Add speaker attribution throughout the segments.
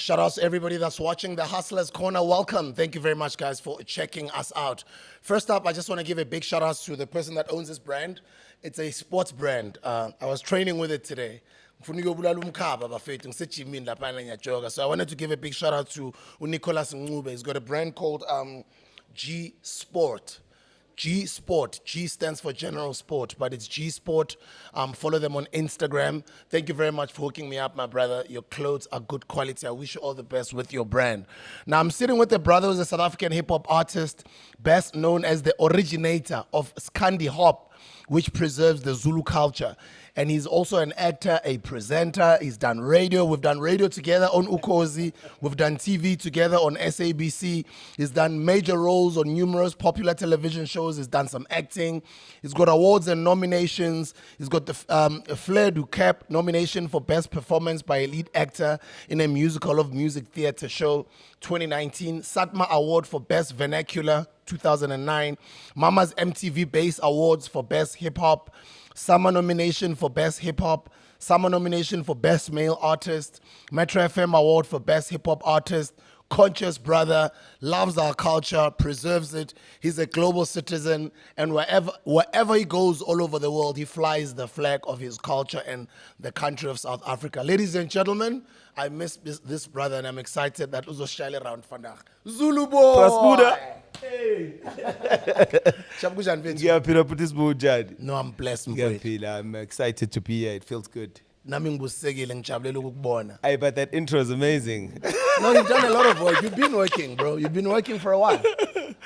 Speaker 1: Shout out to everybody that's watching the Hustlers Corner. Welcome. Thank you very much, guys, for checking us out. First up, I just want to give a big shout out to the person that owns this brand. It's a sports brand. I was training with it today. So I wanted to give a big shout out to Nicholas Ngube. He's got a brand called G Sport. G Sport. G stands for General Sport, but it's G Sport. Follow them on Instagram. Thank you very much for hooking me up, my brother. Your clothes are good quality. I wish you all the best with your brand. Now, I'm sitting with a brother who's a South African hip-hop artist, best known as the originator of Scandi Hop, which preserves the Zulu culture. And he's also an actor, a presenter. He's done radio. We've done radio together on Ukozi. We've done TV together on SABC. He's done major roles on numerous popular television shows. He's done some acting. He's got awards and nominations. He's got the Flair du Cap nomination for Best Performance by a Lead Actor in a Musical of Music Theatre Show 2019. Satma Award for Best Vernacular 2009. Mama's MTV Bass Awards for Best Hip Hop. Summer nomination for Best Hip Hop, Summer nomination for Best Male Artist, Metro FM Award for Best Hip Hop Artist, conscious brother, loves our culture, preserves it. He's a global citizen, and wherever he goes all over the world, he flies the flag of his culture and the country of South Africa. Ladies and gentlemen, I miss this brother, and I'm excited that uzoshayela around vandag. Zuluboy! Hey. No, I'm blessed.
Speaker 2: I'm excited to be here. It feels good.
Speaker 1: But
Speaker 2: That intro is amazing.
Speaker 1: No, you've done a lot of work. You've been working, bro. You've been working for a while.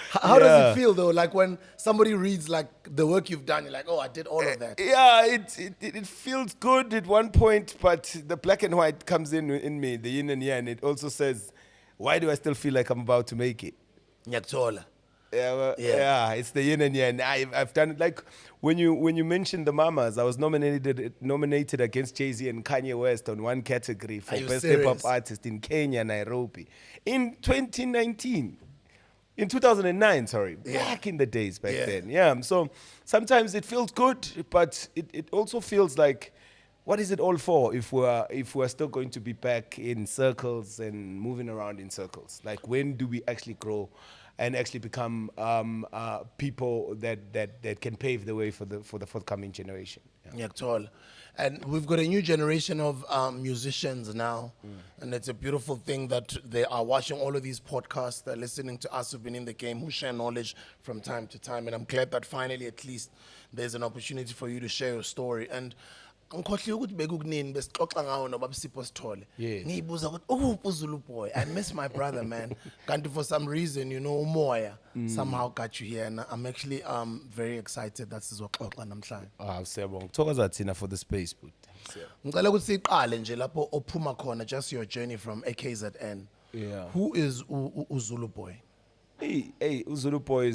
Speaker 1: How does it feel, though? Like when somebody reads like the work you've done, you're like, oh, I did all of that.
Speaker 2: Yeah, it feels good at one point, but the black and white comes in me, the yin and yang. It also says, why do I still feel like I'm about to make it?
Speaker 1: Nyaktola.
Speaker 2: Yeah, it's the yin and yang. I've done it. Like when you mentioned the Mamas, I was nominated against Jay-Z and Kanye West on one category for Best Hip Hop Artist in Kenya, Nairobi, in 2019. In 2009, sorry, back in the days back then. Yeah, so sometimes it feels good, but it also feels like, what is it all for if we're still going to be back in circles and moving around in circles? Like, when do we actually grow and actually become people that can pave the way for the forthcoming generation?
Speaker 1: Yeah, tall. And we've got a new generation of musicians now, and it's a beautiful thing that they are watching all of these podcasts, they're listening to us who've been in the game, who share knowledge from time to time, and I'm glad that finally at least there's an opportunity for you to share your story. And ngikhohle ukuthi bekukunini besixoxa ngawo nobabsipho Sithole ngiyibuza ukuthi ukuphi Zuluboy. I miss my brother, man. Kanti for some reason, you know, umoya somehow got you here, and I'm actually very excited that sizoxoxa namhlanje.
Speaker 2: Siyabonga. Ngithokoza thina for the space, but
Speaker 1: ngicela ukuthi siqale nje lapho ophuma khona, just your journey from AKZN.
Speaker 2: Yeah.
Speaker 1: Who is Zuluboy?
Speaker 2: Hey, Zuluboy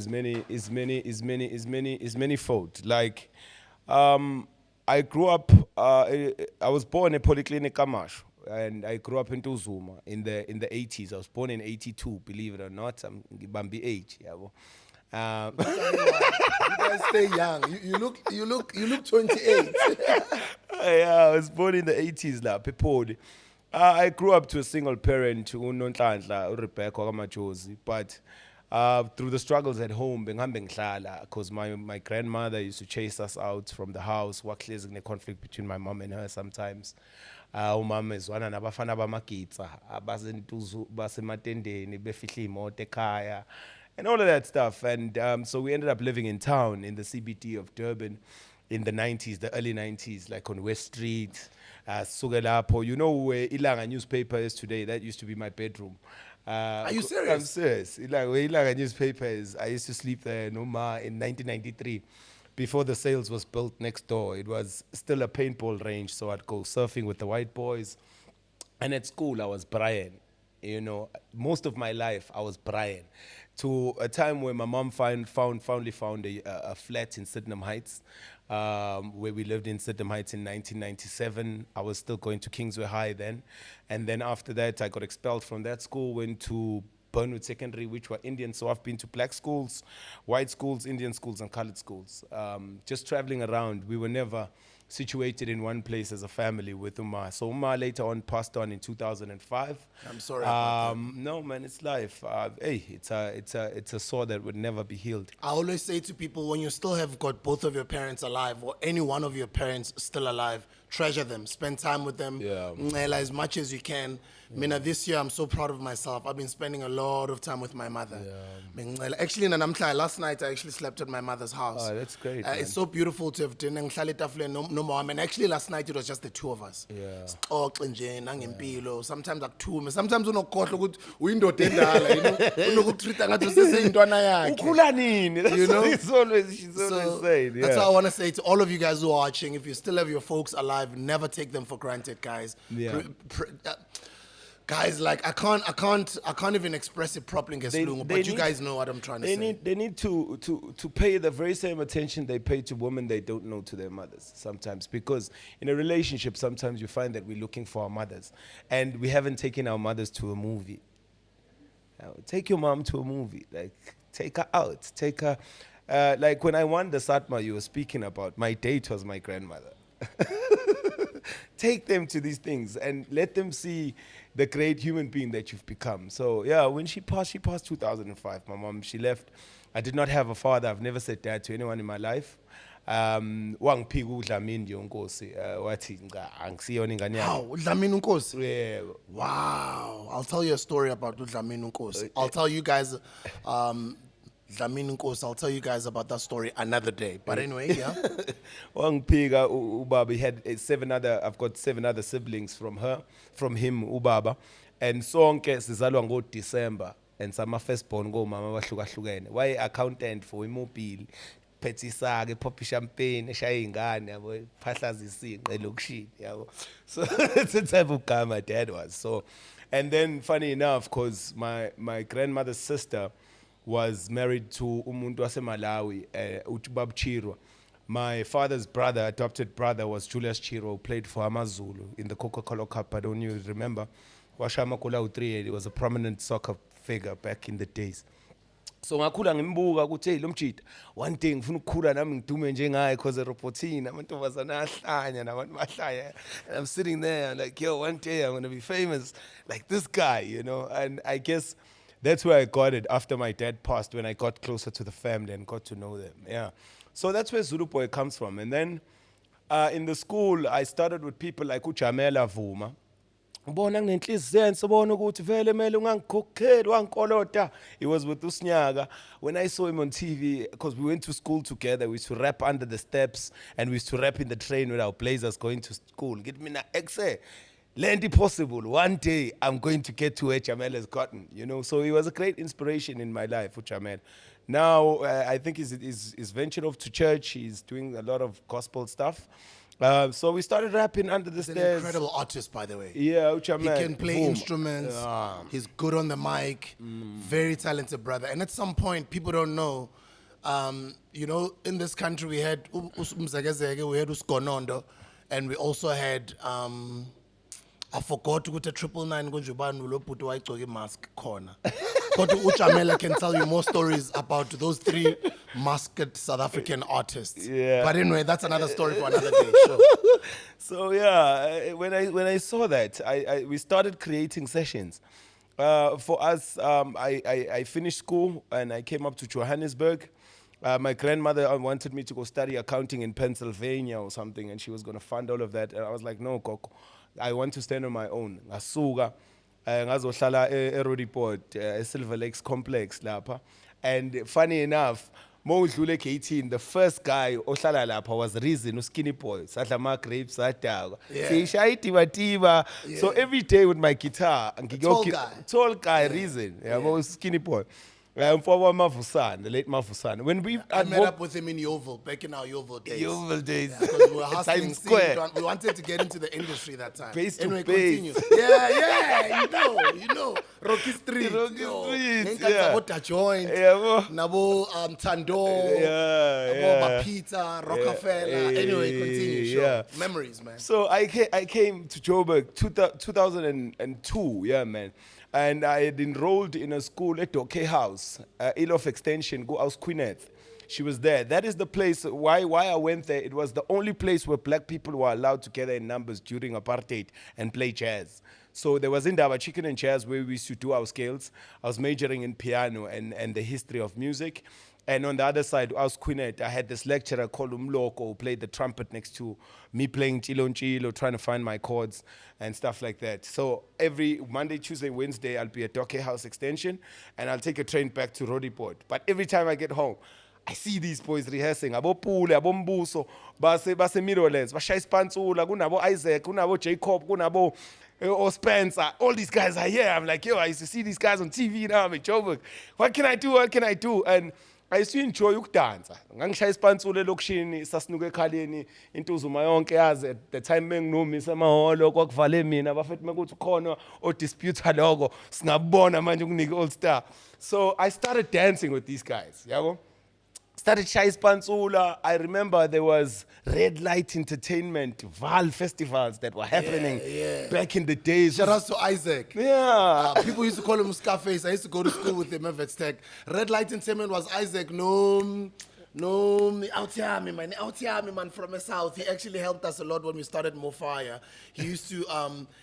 Speaker 2: is many-fold. Like, I grew up, I was born in Polyclinic Kamash, and I grew up in Tuzuma in the 80s. I was born in 82, believe it or not. I'm Bambi age. Yeah,
Speaker 1: you guys stay young. You look 28.
Speaker 2: Yeah, I was born in the 80s. I grew up to a single parent, Rebecca Kamajozi, but through the struggles at home, because my grandmother used to chase us out from the house, there's a conflict between my mom and her sometimes. Umama is one and abafana bamakitsa, abazentuzu basematendeni, befihli imoto ekhaya, and all of that stuff. And so we ended up living in town in the CBD of Durban in the 90s, the early 90s, like on West Street, Sugelapo. You know where Ilanga newspaper is today? That used to be my bedroom.
Speaker 1: Are you serious?
Speaker 2: I'm serious. Like where Ilanga newspaper is, I used to sleep there in 1993. Before the sales was built next door, it was still a paintball range, so I'd go surfing with the white boys. And at school, I was Brian. You know, most of my life, I was Brian. To a time where my mom finally found a flat in Sydenham Heights, where we lived in Sydenham Heights in 1997. I was still going to Kingsway High then. And then after that, I got expelled from that school, went to Burnwood Secondary, which were Indian. So I've been to black schools, white schools, Indian schools, and colored schools. Just traveling around. We were never situated in one place as a family with Uma. So Uma later on passed on in 2005.
Speaker 1: I'm sorry about
Speaker 2: No, man, it's life. Hey, it's a sore that would never be healed.
Speaker 1: I always say to people, when you still have got both of your parents alive or any one of your parents still alive, treasure them, spend time with them,
Speaker 2: Yeah.
Speaker 1: Ncela as much as you can. Mina, this year I'm so proud of myself. I've been spending a lot of time with my mother. Ncela. Actually, last night I actually slept at my mother's house.
Speaker 2: Oh, that's great, man.
Speaker 1: It's so beautiful to have dinner. Ngihlala etafuleni no mom. And actually last night it was just the two of us.
Speaker 2: Yeah.
Speaker 1: Sixoxe nje nangempilo. Sometimes akuthume. Sometimes unokhohlwa ukuthi uyindoda endala, you know. Unokutreata ngathi useseyintwana yakhe.
Speaker 2: Ukhula nini? That's
Speaker 1: You know?
Speaker 2: what she's always
Speaker 1: So
Speaker 2: saying.
Speaker 1: that's
Speaker 2: Yeah.
Speaker 1: what I want to say to all of you guys who are watching. If you still have your folks alive, never take them for granted, guys.
Speaker 2: Yeah.
Speaker 1: Guys, like I can't even express it properly in Ngesilungu, but you guys know what I'm trying to say.
Speaker 2: They need to pay the very same attention they pay to women they don't know to their mothers sometimes, because in a relationship sometimes you find that we're looking for our mothers and we haven't taken our mothers to a movie. Take your mom to a movie, like take her out, take her like when I won the Satma you were speaking about, my date was my grandmother. Take them to these things and let them see the great human being that you've become. So yeah, when she passed 2005. My mom, she left. I did not have a father. I've never said dad to anyone in my life. Wangiphika uDlamini nje uNkosi wathi cha angisiyona ingane yakhe.
Speaker 1: Wow, Udlamini Nkosi.
Speaker 2: Yebo.
Speaker 1: Wow, I'll tell you a story about Udlamini Nkosi. I'll tell you guys, Dlamini Nkosi. I'll tell you guys about that story another day. But anyway, yeah.
Speaker 2: Wangiphika ubaba, he had I've got 7 other siblings from him ubaba, and sonke sizalwa ngoDecember, and sama firstborn ngomama abahlukahlukene. Why accountant for imobile, phethe isake, phopha champagne, eshaya ingane yabo, phahlaza isinqe lokushini yabo. So that's the type of guy my dad was. So, and then funny enough, because my grandmother's sister was married to umuntu waseMalawi, uBab Chirwa. My father's brother, adopted brother, was Julius Chirwa, who played for Amazulu in the Coca-Cola Cup. I don't know if you remember. Washama Kula Utri, he was a prominent soccer figure back in the days. So ngakhula ngimbuka ukuthi hey lo mjida one day ngifuna ukukhula nami ngidume njengaye cause eRobotina amantombazana ahlanya nabantu bahlaya, and I'm sitting there I'm like, yo, one day I'm going to be famous like this guy, you know. And I guess that's where I got it after my dad passed, when I got closer to the family and got to know them. Yeah. So that's where Zuluboy comes from. And then in the school, I started with people like uJamela Vuma. Ubona ngenhliziyo sibona ukuthi vele mele ungangikhokheli wangikolota. He was with uSnyaga. When I saw him on TV, because we went to school together, we used to rap under the steps and we used to rap in the train with our blazers going to school. Get me na exe. Land possible. One day I'm going to get to where Jamel has gotten, you know. So he was a great inspiration in my life, Jamel. Now I think he's ventured off to church. He's doing a lot of gospel stuff. So we started rapping under the
Speaker 1: He's an
Speaker 2: stairs.
Speaker 1: incredible artist, by the way.
Speaker 2: Yeah,
Speaker 1: He
Speaker 2: Jamel.
Speaker 1: can play instruments. He's good on the mic. Very talented brother. And at some point, people don't know. You know, in this country, we had Umzegezege, we had Uskonondo, and we also had. I forgot to go to 999 kunjubani lo bhuti wayigcoke mask khona. But uJamela can tell you more stories about those 3 masked South African artists.
Speaker 2: Yeah.
Speaker 1: But anyway, that's another story for another day. Sure.
Speaker 2: So yeah, when I saw that, we started creating sessions. For us, I finished school and I came up to Johannesburg. My grandmother wanted me to go study accounting in Pennsylvania or something, and she was going to fund all of that. And I was like, no, Koko, I want to stand on my own. Ngasuka ngazohlala eRoodeport, Silver Lakes complex lapha. And funny enough, mawudlule K18, the first guy ohlala lapha was Reason, Skinny Boy. Sadla ma grapes sadaka. Sishaya tiba. So every day with my guitar, tall guy Reason, yeah, Skinny Boy. The late Mavusana. When
Speaker 1: I met up with him in Yeovil, back in our Yeovil days.
Speaker 2: Yeovil days.
Speaker 1: Yeah, because we were hustling.
Speaker 2: Times Square.
Speaker 1: We wanted to get into the industry that time.
Speaker 2: Base to
Speaker 1: anyway,
Speaker 2: base.
Speaker 1: continue. Yeah, you know. Rocky Street.
Speaker 2: Rocky Street,
Speaker 1: Nenka
Speaker 2: yeah.
Speaker 1: Nabo Joint.
Speaker 2: Yeah, bo.
Speaker 1: Nabo Tando.
Speaker 2: Yeah.
Speaker 1: Nabo Bapita, Rockefeller. Anyway, continue. Sure.
Speaker 2: Yeah.
Speaker 1: Memories, man.
Speaker 2: So I came to Joburg 2002, yeah, man. And I had enrolled in a school at Doke House, Elof Extension, go House Queeneth. She was there. That is the place. Why I went there. It was the only place where black people were allowed to gather in numbers during apartheid and play jazz. So there was Indaba Chicken and Jazz where we used to do our scales. I was majoring in piano and the history of music. And on the other side, I was Quinette. I had this lecturer called Umloko who played the trumpet next to me playing Chilo Chilo, trying to find my chords and stuff like that. So every Monday, Tuesday, Wednesday, I'll be at Dockey House Extension and I'll take a train back to Rodiport. But every time I get home, I see these boys rehearsing. Abo Pule, abo Mbuso, base Mirrorlands, bashaya isipantsula, kunabo Isaac, kunabo Jacob, kunabo or Spencer. All these guys are here. I'm like, yo, I used to see these guys on TV now. I'm in Joburg. What can I do? What can I do? And I used to enjoy ukudansa. Ngangishaya isipantsula elokishini, sasinuka ekhaleni, intuzuma yonke yazi at the time benginomisa amaholo kwakuvale mina bafethu mekuthi khona o disputer logo singabona manje kunike All Star. So I started dancing with these guys, yabo. Started Shai Spansula. I remember there was red light entertainment, Val festivals that were happening back in the days.
Speaker 1: Shout out to Isaac.
Speaker 2: Yeah.
Speaker 1: People used to call him Scarface. I used to go to school with him at Vextech. Red Light Entertainment was Isaac. No, me out here, man, from the south. He actually helped us a lot when we started More Fire. He used to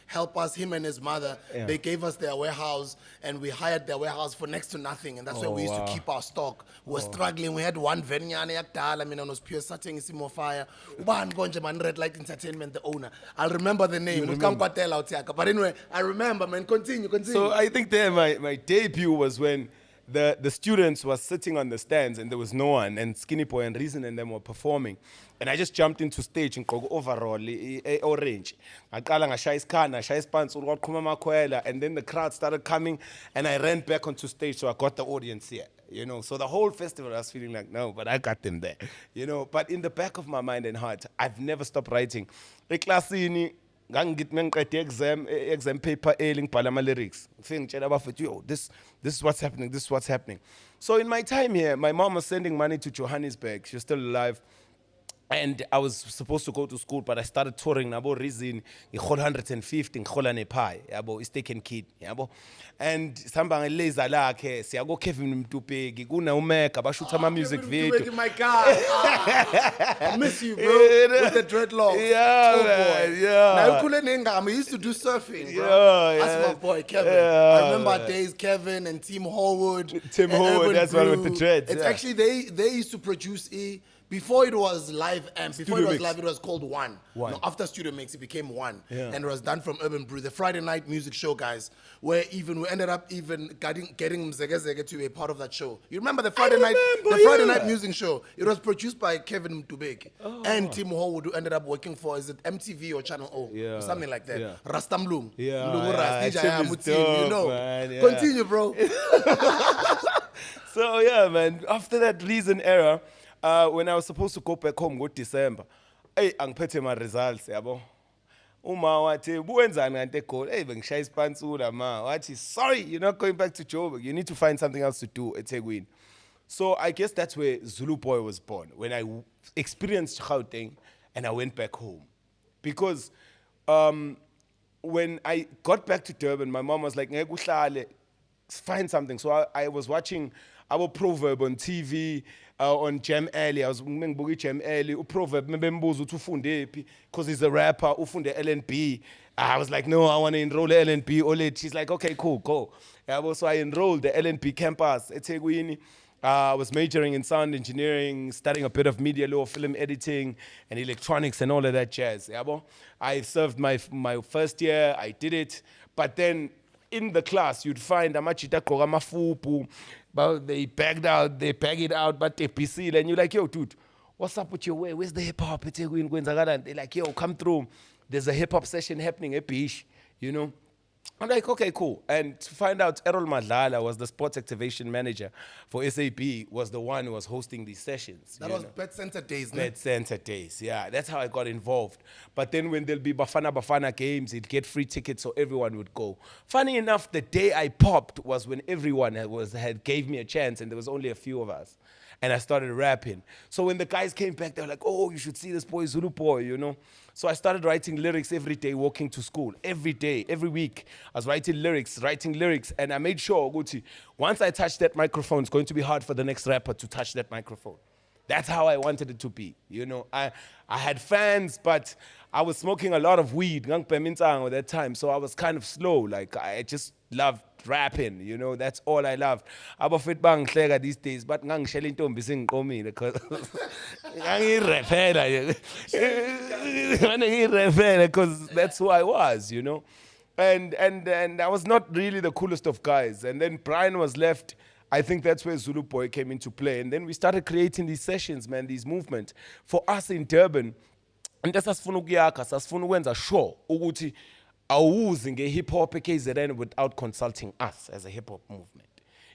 Speaker 1: help us, him and his mother.
Speaker 2: Yeah.
Speaker 1: They gave us their warehouse, and we hired their warehouse for next to nothing. And that's where we used to keep our stock. We were struggling. We had one venyane yakdala. I mean, it was pure setting. It's More Fire. Uban Bonje, man, Red Light Entertainment, the owner. I'll remember the name. But anyway, I remember, man. Continue.
Speaker 2: So I think there my debut was when the students were sitting on the stands and there was no one, and Skinny Boy and Reason and them were performing. And I just jumped into stage in overall, orange. Ngaqala ngashaya isikhana, ngashaya isipantsula, kwaqhuma amakhwela, and then the crowd started coming and I ran back onto stage, so I got the audience here. You know, so the whole festival I was feeling like, no, but I got them there. You know, but in the back of my mind and heart, I've never stopped writing. Eklasini, ngangithi mengiqede exam paper early ngibhala ama lyrics. Ngitshela abafethu, yo, this is what's happening. So in my time here, my mom was sending money to Johannesburg. She was still alive. And I was supposed to go to school, but I started touring nabo Reason, ngihol 150, ngihola nephaya, yabo, Steak and Kid, yabo. And sihamba ngeleza lakhe, siyako Kevin Mtupeki, kuna uMeka, bashutha ama music video.
Speaker 1: My God. I miss you, bro. With the dreadlocks.
Speaker 2: Yeah,
Speaker 1: boy.
Speaker 2: yeah.
Speaker 1: Now, I used to do surfing, bro.
Speaker 2: Yeah,
Speaker 1: That's my boy, Kevin.
Speaker 2: Yeah.
Speaker 1: I remember our days, Kevin and Tim Horwood.
Speaker 2: Tim
Speaker 1: and
Speaker 2: Horwood,
Speaker 1: Urban
Speaker 2: that's one with
Speaker 1: Brew.
Speaker 2: the dreads,
Speaker 1: It's
Speaker 2: yeah.
Speaker 1: actually, they used to produce before it was live amp, before
Speaker 2: Studio
Speaker 1: it was
Speaker 2: Mix.
Speaker 1: live, it was called One.
Speaker 2: One.
Speaker 1: No, after Studio Mix, it became One.
Speaker 2: Yeah.
Speaker 1: And it was done from Urban Brew, the Friday night music show, guys, where we ended up getting Mzege Zege to be a part of that show. You remember the Friday night music show? It was produced by Kevin Mtubeki and Tim Horwood, who ended up working for, is it MTV or Channel O?
Speaker 2: Yeah.
Speaker 1: Or something like that.
Speaker 2: Yeah.
Speaker 1: Rasta Mlung.
Speaker 2: Yeah,
Speaker 1: Mlungu
Speaker 2: yeah,
Speaker 1: Ras, DJ
Speaker 2: Tim is
Speaker 1: Mutin,
Speaker 2: dope,
Speaker 1: you know.
Speaker 2: man, yeah.
Speaker 1: Continue, bro.
Speaker 2: So yeah, man. After that Reason era, when I was supposed to go back home, go December, hey, angiphethe my results, yabo. Uma wathi buwenzani kanti eGoli? Hey, bengishaya isipantsula ma. Wathi sorry, you're not going back to Joburg. You need to find something else to do at eThekwini. So I guess that's where Zuluboy was born. When I experienced Gauteng and I went back home, because when I got back to Durban, my mom was like, "Ngeke uhlale, find something." So I was watching our Proverb on TV, on Jam Alley. I was mengibuka Jam Alley. Proverb mebembuza uthi ufundephi because he's a rapper. Ufunde LNB. I was like, no, I want to enroll LNB. Ole, she's like, okay, cool, go. So I enrolled the LNB campus at eThekwini. I was majoring in sound engineering, studying a bit of media law, film editing, and electronics and all of that jazz. I served my first year. I did it, but then in the class, you'd find amachita mafupu, but they bag it out, but they PC, and you're like, yo, dude, what's up with your way? Where's the hip hop? They're like, yo, come through. There's a hip hop session happening at Bish, you know. I'm like, okay, cool. And to find out, Errol Madlala was the sports activation manager for SAP, was the one who was hosting these sessions.
Speaker 1: That was Bet Center days,
Speaker 2: Bet Center days, yeah. That's how I got involved. But then when there'll be Bafana games, he'd get free tickets so everyone would go. Funny enough, the day I popped was when everyone gave me a chance and there was only a few of us. And I started rapping. So when the guys came back, they were like, oh, you should see this boy, Zuluboy, you know. So I started writing lyrics every day, walking to school. Every day, every week, I was writing lyrics. And I made sure, Gucci, once I touch that microphone, it's going to be hard for the next rapper to touch that microphone. That's how I wanted it to be. You know, I had fans, but I was smoking a lot of weed at that time, so I was kind of slow. Like I just loved rapping, you know, that's all I loved. Abafit bangihleka these days, but ngangishela intombi singiqomile because ngangirapela. Ngangirapela because that's who I was, you know. And I was not really the coolest of guys. And then Brian was left. I think that's where Zuluboy came into play. And then we started creating these sessions, man, these movements. For us in Durban, and sasifuna ukuyakha, sasifuna ukwenza sure ukuthi awuzi nge-hip hop KZN without consulting us as a hip hop movement.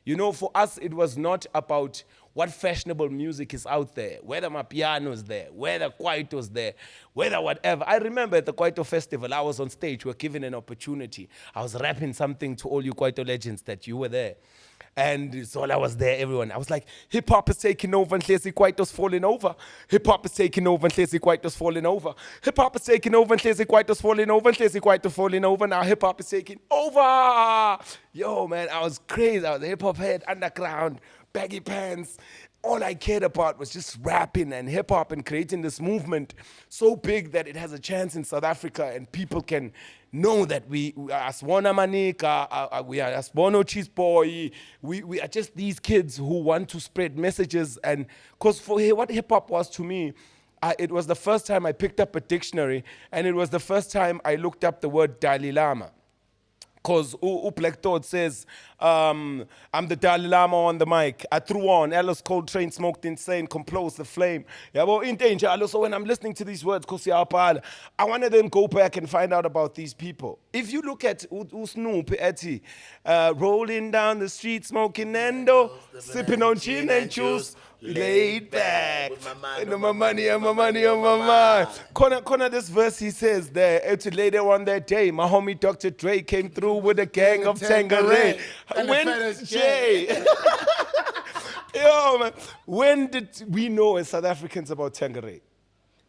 Speaker 2: You know, for us, it was not about what fashionable music is out there, whether my piano is there, whether Kwaito's there, whether whatever. I remember at the Kwaito Festival, I was on stage, we were given an opportunity. I was rapping something to all you Kwaito legends that you were there. And so I was there, everyone. I was like, hip hop is taking over and Hlezi Kwaito's falling over. Hip hop is taking over and Hlezi Kwaito's falling over. Hip hop is taking over and Hlezi Kwaito's falling over and Hlezi Kwaito's falling over. Now hip hop is taking over. Yo, man, I was crazy. I was a hip hop head, underground, baggy pants. All I cared about was just rapping and hip hop and creating this movement so big that it has a chance in South Africa and people can know that we are Aswana Manika, we are Asbono Cheese Boy, we are just these kids who want to spread messages. And because for what hip hop was to me, it was the first time I picked up a dictionary and it was the first time I looked up the word Dalai Lama. Because Black Thought says, I'm the Dalai Lama on the mic. I threw on, Alice Coltrane smoked insane, composed the flame. Yeah, well, in danger. Also, when I'm listening to these words, I want to then go back and find out about these people. If you look at Snoop, rolling down the street, smoking Nendo, sipping on gin and juice, laid back, and my money on my mind. Corner this verse he says there, later on that day, my homie Dr. Dre came through with a gang of Tangeray. When Jay, yo man, when did we know as South Africans about Tangeray?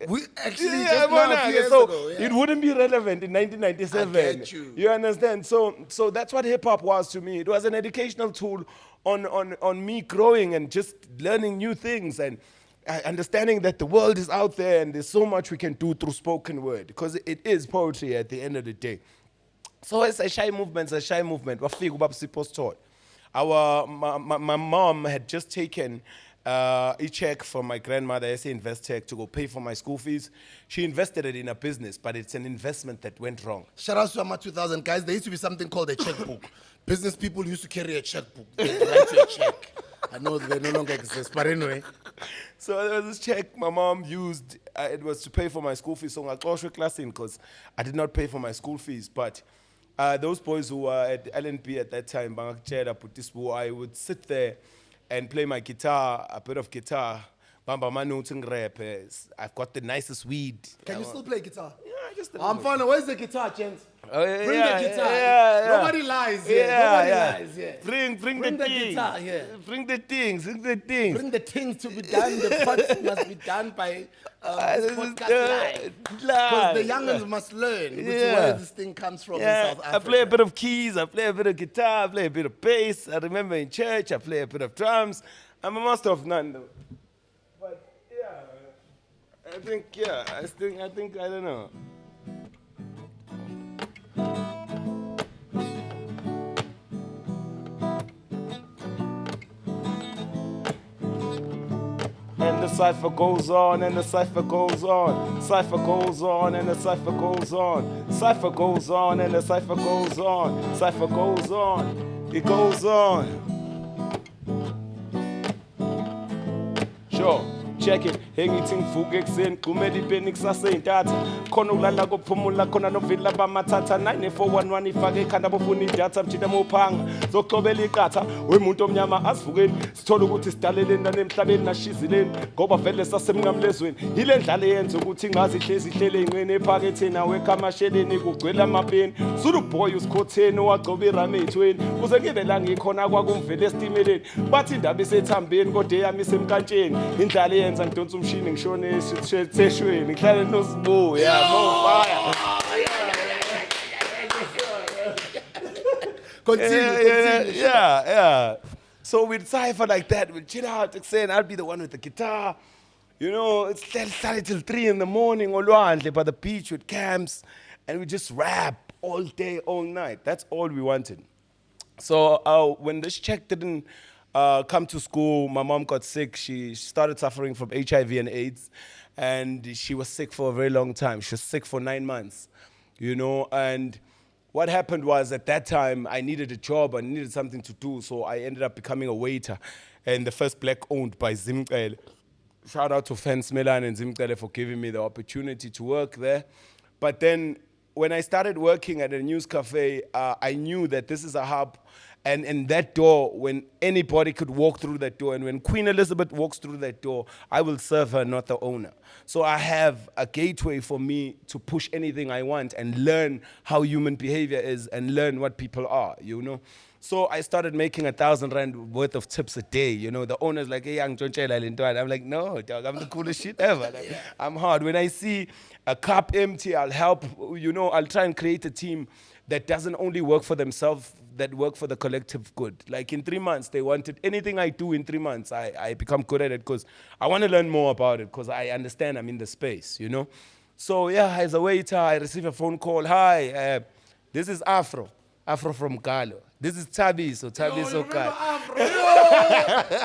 Speaker 1: We actually just now a few years
Speaker 2: so
Speaker 1: ago, yeah.
Speaker 2: It wouldn't be relevant in 1997.
Speaker 1: I get you.
Speaker 2: You understand? So that's what hip hop was to me. It was an educational tool on me growing and just learning new things and understanding that the world is out there and there's so much we can do through spoken word because it is poetry at the end of the day. So it's a shy movement. Wafika ubaba Sipho's taught. My mom had just taken a check from my grandmother, SA Investec, to go pay for my school fees. She invested it in a business, but it's an investment that went wrong.
Speaker 1: Shout out to Ama 2000 guys. There used to be something called a checkbook. Business people used to carry a checkbook. They'd write you a check. I know they no longer exist, but anyway.
Speaker 2: So there was this check my mom used. It was to pay for my school fees. So I closed class in because I did not pay for my school fees. But those boys who were at LNP at that time, I would sit there and play my guitar, a bit of guitar. Bamba manu rap. I've got the nicest weed.
Speaker 1: Can you still play guitar?
Speaker 2: Yeah, just a
Speaker 1: I'm fine. Where's the guitar, gents?
Speaker 2: Oh, yeah,
Speaker 1: Bring
Speaker 2: yeah,
Speaker 1: the guitar.
Speaker 2: yeah.
Speaker 1: Nobody lies here. Nobody lies here.
Speaker 2: Bring
Speaker 1: Bring
Speaker 2: the
Speaker 1: the
Speaker 2: things.
Speaker 1: guitar here.
Speaker 2: Bring the things.
Speaker 1: Bring the things to be done. The parts must be done by this podcast live. Because the youngins must learn which where this thing comes from in South Africa.
Speaker 2: I play a bit of keys, I play a bit of guitar, I play a bit of bass. I remember in church, I play a bit of drums. I'm a master of none though. But yeah, I think, I don't know. And the cipher goes on, and the cipher goes on. Cipher goes on, and the cipher goes on. Cipher goes on, and the cipher goes on. Cipher goes on, it goes on. Sure. Check it, hengithi ngivuke ekuseni xhumela ipeni kusaseyintatha khona ukulala kophumula khona novila bamathatha 9411 ifake ekhanda bofuna idatha mthina mophanga zokuxobela iqatha wemuntu omnyama asivukeni sithola ukuthi sidaleleni nanemhlabeni nashizileni ngoba vele sasemnqamlezweni ile ndlala yenza ukuthi ingazi ihlezi ihlele ingcene ephaketheni awekhamasheleni kugcwele amapeni Zuluboy usikhotheni wagcoba irame ethweni kuze ngibe la ngikhona kwakumvele esitimeleni bathi indaba isethambeni kodwa eyami isemkantsheni indlala yenza ngidonsa umshini ngishone esitheshweni ngihlale noSibuya fire.
Speaker 1: Continue.
Speaker 2: Yeah. So we'd cipher like that, we'd chill out, saying I'll be the one with the guitar, You know, it started till 3 in the morning, olwandle by the beach with camps, and we just rap all day, all night. That's all we wanted. So when this chick didn't come to school, my mom got sick. She started suffering from HIV and AIDS, and she was sick for a very long time. She was sick for 9 months, you know. And what happened was at that time I needed a job. I needed something to do, so I ended up becoming a waiter, and the first black owned by Zimcele. Shout out to Fence Milan and Zimcele for giving me the opportunity to work there. But then when I started working at a news cafe, I knew that this is a hub. And that door, when anybody could walk through that door, and when Queen Elizabeth walks through that door, I will serve her, not the owner. So I have a gateway for me to push anything I want and learn how human behavior is and learn what people are, you know. So I started making 1,000 rand worth of tips a day. You know, the owner's like, hey, I'm like, no, dog, I'm the coolest shit ever. Like, I'm hard. When I see a cup empty, I'll help. You know, I'll try and create a team that doesn't only work for themselves, that work for the collective good. Like in 3 months, they wanted anything I do in 3 months, I become good at it because I want to learn more about it because I understand I'm in the space, you know. So yeah, as a waiter, I receive a phone call. Hi, this is Afro from Galo. This is Tabiso Galo.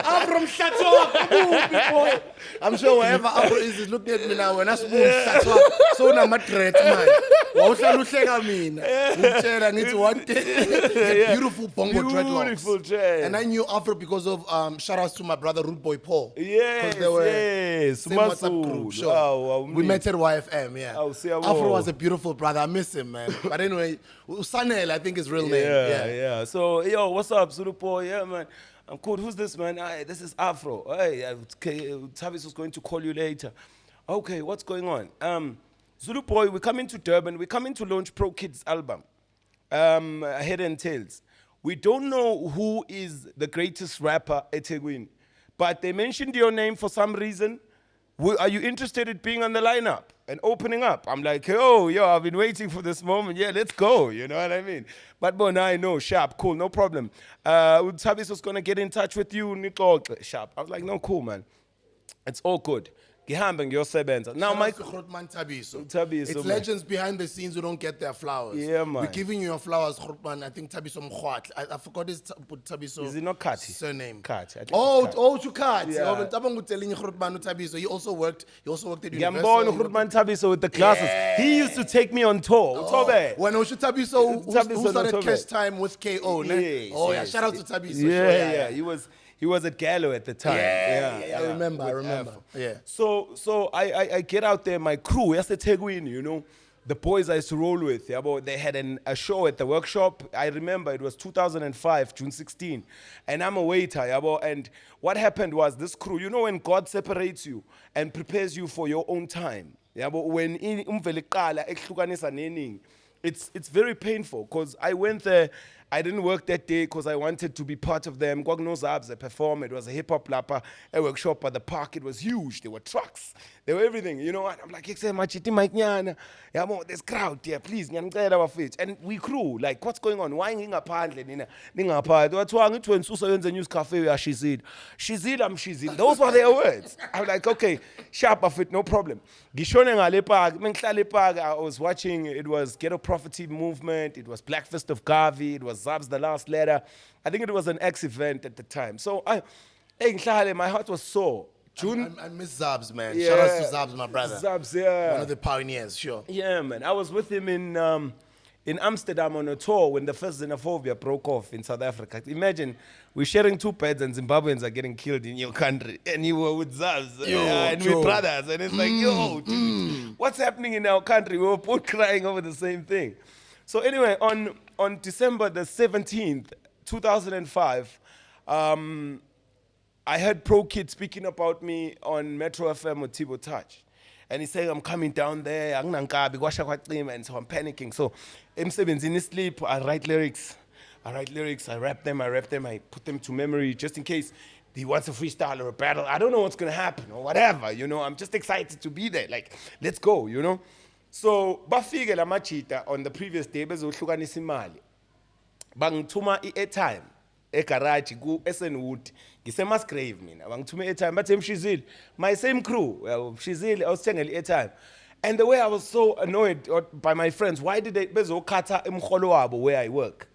Speaker 1: I'm from Shatwa. I'm sure wherever Afro is looking at me now, when I spoon Shatwa, so na madret man. Wawuhlala mina. Ngitshela ngithi one day beautiful bongo dreadlocks.
Speaker 2: Beautiful dread.
Speaker 1: And I knew Afro because of shout outs to my brother Zuluboy Paul.
Speaker 2: Yes,
Speaker 1: they were
Speaker 2: yes.
Speaker 1: same WhatsApp group. Sure. We met at YFM. Yeah. Afro was a beautiful brother. I miss him, man. But anyway, Usanel, I think his real name.
Speaker 2: Yeah. So, yo, what's up, Zuluboy? Yeah, man. I'm cool. Who's this, man? Hi, this is Afro. Hey, Tavis was going to call you later. Okay, what's going on? Zuluboy, we're coming to Durban. We're coming to launch Pro Kids album, Head and Tails. We don't know who is the greatest rapper at Tegwin, but they mentioned your name for some reason. Are you interested in being on the lineup and opening up? I'm like, yo, I've been waiting for this moment. Yeah, let's go. You know what I mean? But now I know, sharp, cool, no problem. Tabis was going to get in touch with you, Nico. Sharp. I was like, no, cool, man. It's all good. Now, Mike.
Speaker 1: Tabiso. It's
Speaker 2: man.
Speaker 1: legends behind the scenes who don't get their flowers.
Speaker 2: Yeah, man.
Speaker 1: We're giving you your flowers, Grootman. I think Tabiso Mkhwat. I forgot his Tabiso.
Speaker 2: Is it not Kati?
Speaker 1: Surname.
Speaker 2: Kati.
Speaker 1: To Kati.
Speaker 2: Yeah.
Speaker 1: Tabiso. He also worked at Universal.
Speaker 2: Grootman Tabiso with the glasses. Yeah. He used to take me on tour.
Speaker 1: When Oshu Tabiso, who started Cash Time with KO.
Speaker 2: Yes,
Speaker 1: shout out to Tabiso.
Speaker 2: Yeah. He was at Gallo at the time.
Speaker 1: I remember. Yeah.
Speaker 2: So I get out there, my crew, yes, the Tegwin, you know, the boys I used to roll with, they had a show at the workshop. I remember it was 2005, June 16, and I'm a waiter, and what happened was this crew, you know, when God separates you and prepares you for your own time, when it's very painful because I went there. I didn't work that day because I wanted to be part of them. Zabs, I performed. It was a hip-hop lapper, a workshop at the park. It was huge. There were trucks. There were everything. You know what? I'm like, there's crowd here. Please, and we crew. Like, what's going on? Why ngingaphandle? What's wrong? It's when Susa owns a news cafe where she's in. I'm Shizid. Those were their words. I'm like, okay, sharp of it, no problem. I was watching, it was Ghetto Prophecy Movement. It was Black Fist of Gavi. It was Zab's The Last Letter. I think it was an ex-event at the time. So my heart was sore.
Speaker 1: I miss Zabs, man.
Speaker 2: Yeah.
Speaker 1: Shout out to Zabs, my brother.
Speaker 2: Zabs, yeah.
Speaker 1: One of the pioneers, sure.
Speaker 2: Yeah, man. I was with him in Amsterdam on a tour when the first xenophobia broke off in South Africa. Imagine we're sharing 2 beds and Zimbabweans are getting killed in your country, and you were with Zabs and we're brothers, and it's like, dude, what's happening in our country? We were both crying over the same thing. So anyway, on December the 17th, 2005, I heard Pro Kid speaking about me on Metro FM with Tibo Touch. And he's saying, I'm coming down there, and so I'm panicking. So, in his sleep, I write lyrics, I rap them, I put them to memory just in case he wants a freestyle or a battle. I don't know what's going to happen or whatever, you know. I'm just excited to be there. Like, let's go, you know. So, bafike la on the previous day, bezohlukanisa imali. Bangithuma i-airtime. egarage ku Esenwood ngisemasgrave mina bangithume airtime bathi Mshizile my same crew Mshizile awusithengele airtime and the way I was so annoyed by my friends why did they bezokhatha emkholo wabo where I work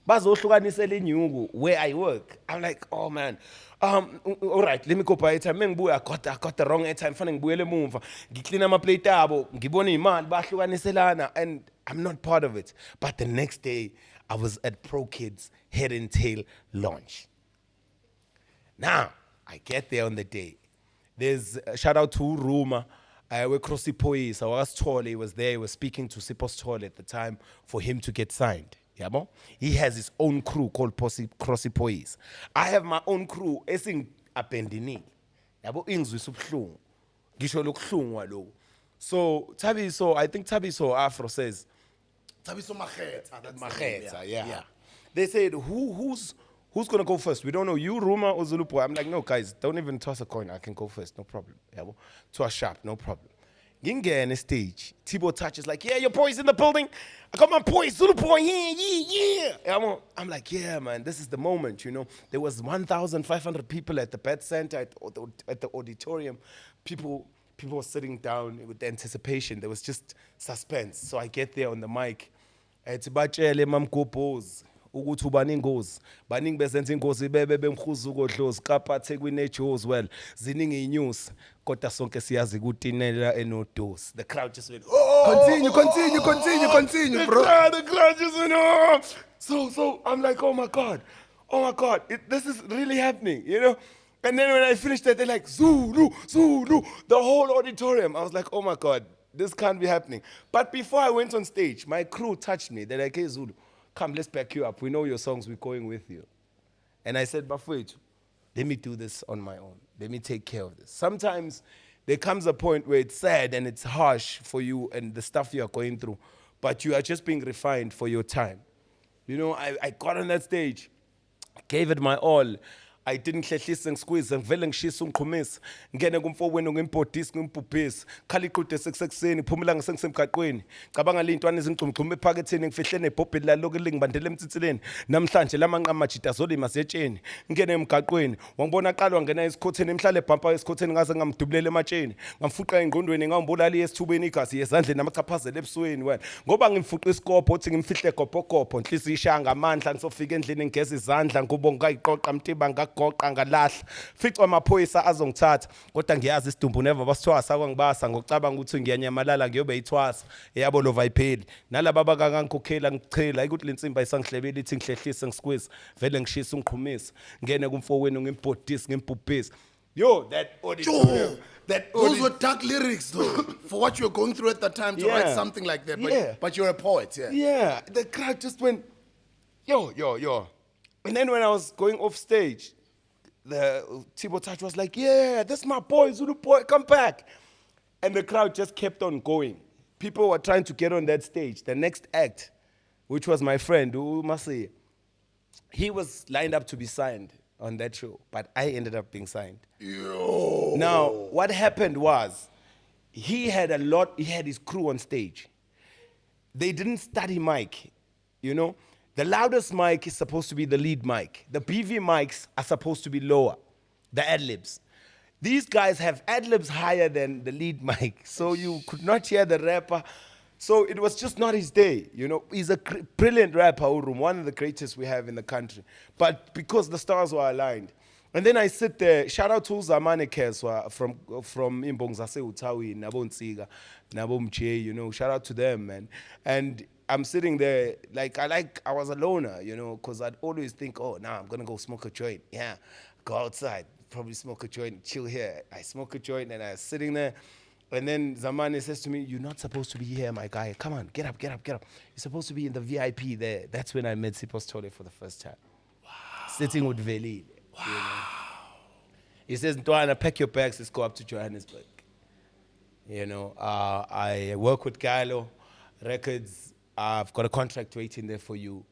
Speaker 2: bazohlukanisela inyuku where I work. I'm like, oh man, all right, let me go buy airtime. I got the wrong airtime. Fanele ngibuyele emumva. Ngiclean ama-plate abo, ngibona imali bahlukaniselana, and I'm not part of it. But the next day, I was at Pro Kids Head and Tail launch. Now, I get there on the day. There's a shout out to Ruma. We're Crossy Poise. I was told he was there. He was speaking to Sipos Toll at the time for him to get signed. Yabo? He has his own crew called Crossy Poise. I have my own crew. Esing apendini. Yabo ingzwi subhlungu. Gisho lokhlungu lo. So Tabiso, I think Tabiso Afro says
Speaker 1: Tabiso Macheta.
Speaker 2: Macheta, yeah. They said who's gonna go first? We don't know. You, Ruma, or Zuluboy? I'm like, no, guys, don't even toss a coin. I can go first, no problem. Yabo? To a sharp, no problem. Ginga on the stage. Tibo Touch is like, yeah, your boy's in the building. I got my boy, Zuluboy, yeah. I'm like, yeah, man, this is the moment, you know. There was 1,500 people at the Pet Center, at the auditorium. People were sitting down with anticipation. There was just suspense. So I get there on the mic. It's Bachele Mamkopos. Ukuthi ubaningi ingozi baningi bezenza ingozi bebe bemkhuza ukodlozi kapha thekwini eJoes well ziningi inews kodwa sonke siyazi ukuthi inela enodosi. The crowd just went
Speaker 1: Continue, bro.
Speaker 2: The crowd just went oh. So I'm like, oh my god, this is really happening, you know. And then when I finished that, they're like Zulu, the whole auditorium. I was like, oh my god, this can't be happening. But before I went on stage, my crew touched me. They're like, hey Zulu, come, let's back you up. We know your songs, we're going with you. And I said, Bafwetu, let me do this on my own. Let me take care of this. Sometimes there comes a point where it's sad and it's harsh for you and the stuff you are going through, but you are just being refined for your time. You know, I got on that stage, gave it my all. I didn't hlehlisa ngisqueeze ngivele ngishisa umqhumisa ngene kumfowenu ngimpodisi ngimpupisi khala iqhude sekuseni phumula ngisengisemgaqweni cabanga lintwana izingcumgcume ephaketheni ngifihle nebhobheli laloko lingibandele emtsitsileni namhlanje lamanqama jita zolima setsheni ngene emgaqweni wangibona aqalwa ngena isikhotheni emhlale ebhampa esikhotheni ngaze ngamdubulele ematsheni ngamfuqa engqondweni ngawumbulali esithubeni igazi yezandleni namachaphazela ebusweni wena ngoba ngimfuqa isikopho uthi ngimfihle gobhogobho inhliziyo ishaya ngamandla ngisofika endlini ngigeza izandla ngubonga iqoqa mtiba goqa ngalahla ficwa amaphoyisa azongithatha kodwa ngiyazi isidumbu never basithwasa kwangibasa ngokucabanga ukuthi ngiyanyamalala ngiyobe ithwasa yabo lo vayipheli nalaba bakangangikhokhela ngichela ukuthi lensimba isangihlebela ithi ngihlehlise ngisqueeze vele ngishisa ungiqhumisa ngene kumfowenu ngimbhodisi ngimpupisa yo that auditorium
Speaker 1: Those were dark lyrics, though, for what you were going through at the time to write something like that. But you're a poet, yeah.
Speaker 2: Yeah, the crowd just went, yo. And then when I was going off stage, the Tibo Touch was like, yeah, that's my boy, Zuluboy, come back. And the crowd just kept on going. People were trying to get on that stage. The next act, which was my friend, Umasi, he was lined up to be signed on that show, but I ended up being signed.
Speaker 1: Yo.
Speaker 2: Now, what happened was, he had his crew on stage. They didn't study mic, you know. The loudest mic is supposed to be the lead mic. The BV mics are supposed to be lower, the ad-libs. These guys have ad-libs higher than the lead mic, so you could not hear the rapper. So it was just not his day, you know. He's a brilliant rapper, Urum, one of the greatest we have in the country. But because the stars were aligned. And then I sit there, shout out to Zamane Keswa from Imbong Zase Utawi, Nabo Ntsiga, Nabo Mche, you know, shout out to them, man. And I'm sitting there, I was a loner, you know, because I'd always think, oh, nah, I'm going to go smoke a joint. Yeah, go outside, probably smoke a joint, chill here. I smoke a joint and I was sitting there. And then Zamane says to me, you're not supposed to be here, my guy. Come on, get up. You're supposed to be in the VIP there. That's when I met Sipos Tolle for the first time. Wow. Sitting with Veli. Wow. You know? He says, Ntwana, pack your bags, let's go up to Johannesburg. You know, I work with Kylo Records. I've got a contract waiting there for you.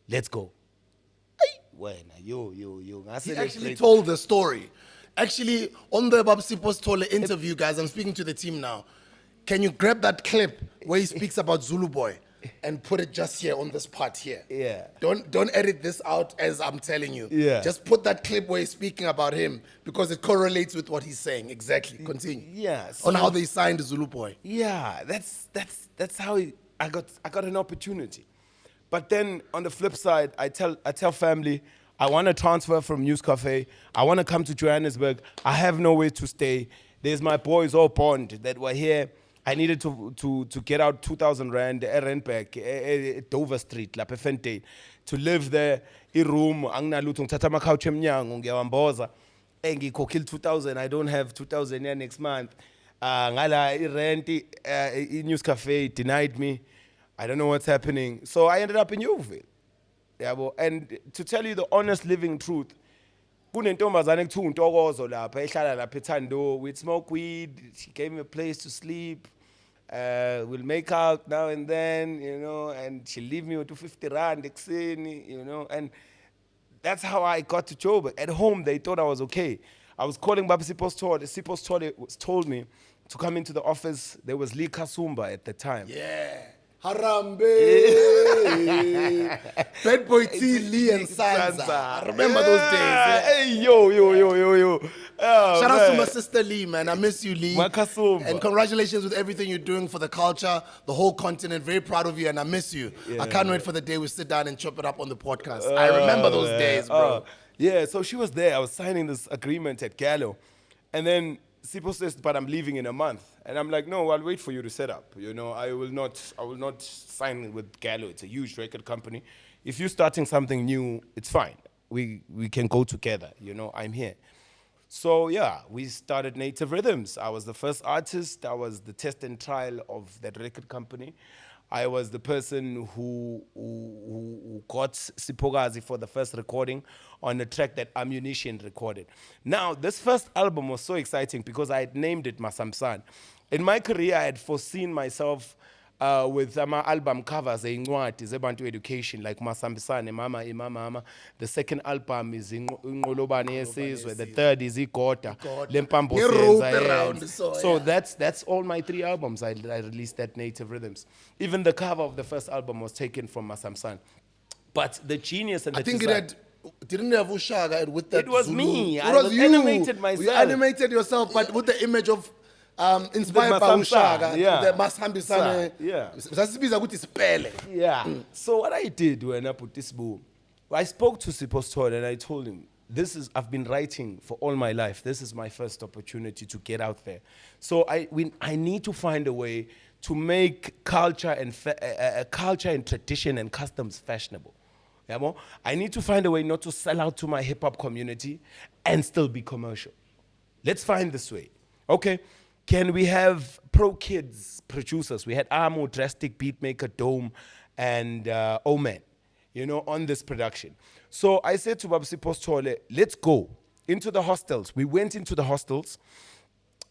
Speaker 2: Let's go. Yo.
Speaker 1: He actually told the story. Actually, on the Sipos Tolle interview, guys, I'm speaking to the team now. Can you grab that clip where he speaks about Zuluboy? and put it just here on this part here.
Speaker 2: Yeah.
Speaker 1: Don't edit this out as I'm telling you.
Speaker 2: Yeah.
Speaker 1: Just put that clip where he's speaking about him because it correlates with what he's saying. Exactly. Continue.
Speaker 2: Yeah.
Speaker 1: On how they signed Zuluboy.
Speaker 2: Yeah, that's how I got an opportunity. But then on the flip side, I tell family, I want to transfer from News Cafe. I want to come to Johannesburg. I have nowhere to stay. There's my boys all bond that were here. I needed to get out 2,000 rand rent back Dover Street, La Pefente, to live there. I room, anginalutho ngithatha amakouch emnyango ngiyawamboza. Ngikhokhile 2,000. I don't have 2,000 here next month. Ngala rent News Cafe denied me. I don't know what's happening. So I ended up in Yeoville. Yabo, and to tell you the honest living truth, kunentombazane ekuthiwa uNtokozo lapha ehlala lapha eThando. We'd smoke weed. She gave me a place to sleep. We'll make out now and then, and she'll leave me with 250 rand ekuseni, and that's how I got to Joburg. At home, they thought I was okay. I was calling Baba Sipho's told me to come into the office. There was Lee Kasumba at the time.
Speaker 1: Yeah. Harambe. Bad Boy T, Lee and Sansa. I remember those days. Yeah.
Speaker 2: Hey, yo. Oh,
Speaker 1: Shout out to my sister Lee, man. I miss you, Lee.
Speaker 2: Makasumba.
Speaker 1: And congratulations with everything you're doing for the culture, the whole continent. Very proud of you, and I miss you.
Speaker 2: Yeah.
Speaker 1: I can't wait for the day we sit down and chop it up on the podcast. I remember those days, bro.
Speaker 2: Yeah, so she was there. I was signing this agreement at Gallo. And then Sipho says, but I'm leaving in a month. And I'm like, no, I'll wait for you to set up. I will not sign with Gallo. It's a huge record company. If you're starting something new, it's fine. We can go together. I'm here. So yeah, we started Native Rhythms. I was the first artist. I was the test and trial of that record company. I was the person who got Sipogazi for the first recording on a track that Ammunition recorded. Now, this first album was so exciting because I had named it Masamsan. In my career, I had foreseen myself with my album covers, Zebantu Education, like Masambisane, Mama. The second album is Ngolobane Yesizwe. The third is Ikota, Lempambo Senza. So that's all my 3 albums. I released that Native Rhythms. Even the cover of the first album was taken from Masamsan. But the genius and the design,
Speaker 1: didn't have Ushaga with that.
Speaker 2: It was
Speaker 1: Zulu.
Speaker 2: me.
Speaker 1: It
Speaker 2: I
Speaker 1: was
Speaker 2: was
Speaker 1: you.
Speaker 2: animated myself.
Speaker 1: You animated yourself, but with the image of inspired by
Speaker 2: Masamsa,
Speaker 1: Ushaga.
Speaker 2: yeah.
Speaker 1: The Masambisane.
Speaker 2: Yeah. Yeah. So what I did when I put this book, I spoke to Sipho's and I told him, I've been writing for all my life. This is my first opportunity to get out there. So I need to find a way to make culture and tradition and customs fashionable. I need to find a way not to sell out to my hip hop community and still be commercial. Let's find this way. Okay, can we have pro kids producers? We had Amo, Drastic, Beatmaker, Dome, and Oman, on this production. So I said to Babsi Postole, let's go into the hostels. We went into the hostels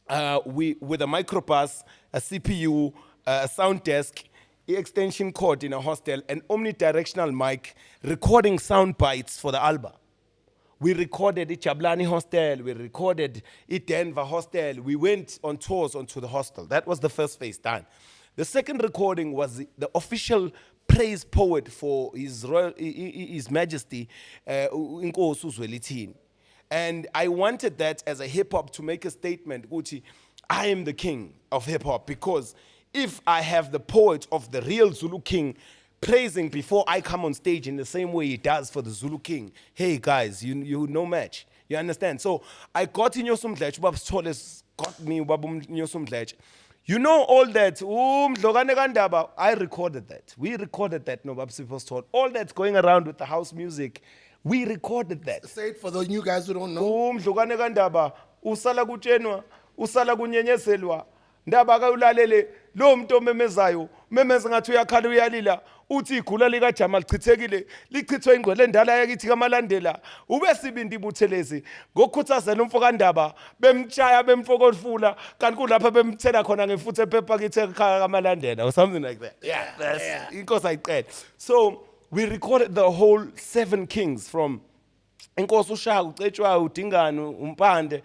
Speaker 2: with a microbus, a CPU, a sound desk, extension cord in a hostel, an omnidirectional mic, recording sound bites for the album. We recorded at Chablani Hostel, we recorded at Denver Hostel, we went on tours onto the hostel. That was the first phase done. The second recording was the official praise poet for His Majesty, Inkosi uZwelithini. And I wanted that as a hip-hop to make a statement, Uchi, I am the king of hip-hop, because if I have the poet of the real Zulu king praising before I come on stage in the same way he does for the Zulu king, hey guys, you no match. You understand? So I got in Yosumdlech, Babs Toles got me Yosumdlech. All that, I recorded that. We recorded that, no Babs told. All that's going around with the house music, we recorded that.
Speaker 1: Say it for the new guys who don't know.
Speaker 2: Usala kuchenwa, usala kunyenyezelwa. Ndaba ka ulalele lo muntu omemezayo memeza ngathi uyakhala uyalila uthi igula lika Jamal lichithekile lichithwe ingwele endala yakithi kamalandela ube sibindi buthelezi ngokukhuthazela umfokandaba bemtshaya bemfokodfula kanti kulapha bemthela khona ngefuthe ephepha kithi ekhaya kamalandela or something like that. Yeah, that's inkosi ayiqede. So we recorded the whole 7 kings from Inkosi uShaka uCetshwayo uDingane uMpande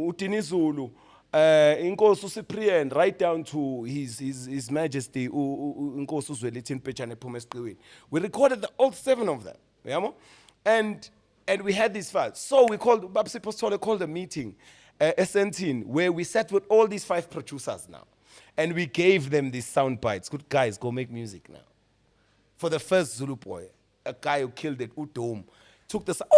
Speaker 2: uDinizulu Inkosi uSiprian, right down to his Majesty Inkosi uZwelithini Phetshana ephuma esiqiweni. We recorded all 7 of them, yabo? And we had these files. So we called Babsi Postole called a meeting, Essentine, where we sat with all these 5 producers now, and we gave them these sound bites. Good guys, go make music now. For the first Zuluboy, a guy who killed it, Udom, took the sound,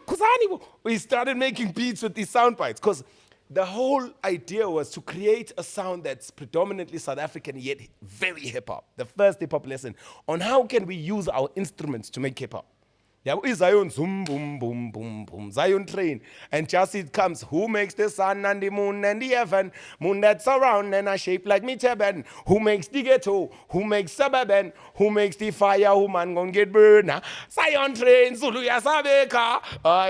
Speaker 2: Kuzani. We started making beats with these sound bites because the whole idea was to create a sound that's predominantly South African yet very hip hop. The first hip hop lesson on how can we use our instruments to make hip hop. Yeah, Zion zoom boom boom boom boom Zion train, and just it comes. Who makes the sun and the moon and the heaven? Moon that's around and a shape like me turban. Who makes the ghetto? Who makes suburban? Who makes the fire? Who man gon' get burned? Zion train, Zulu Yasabeka.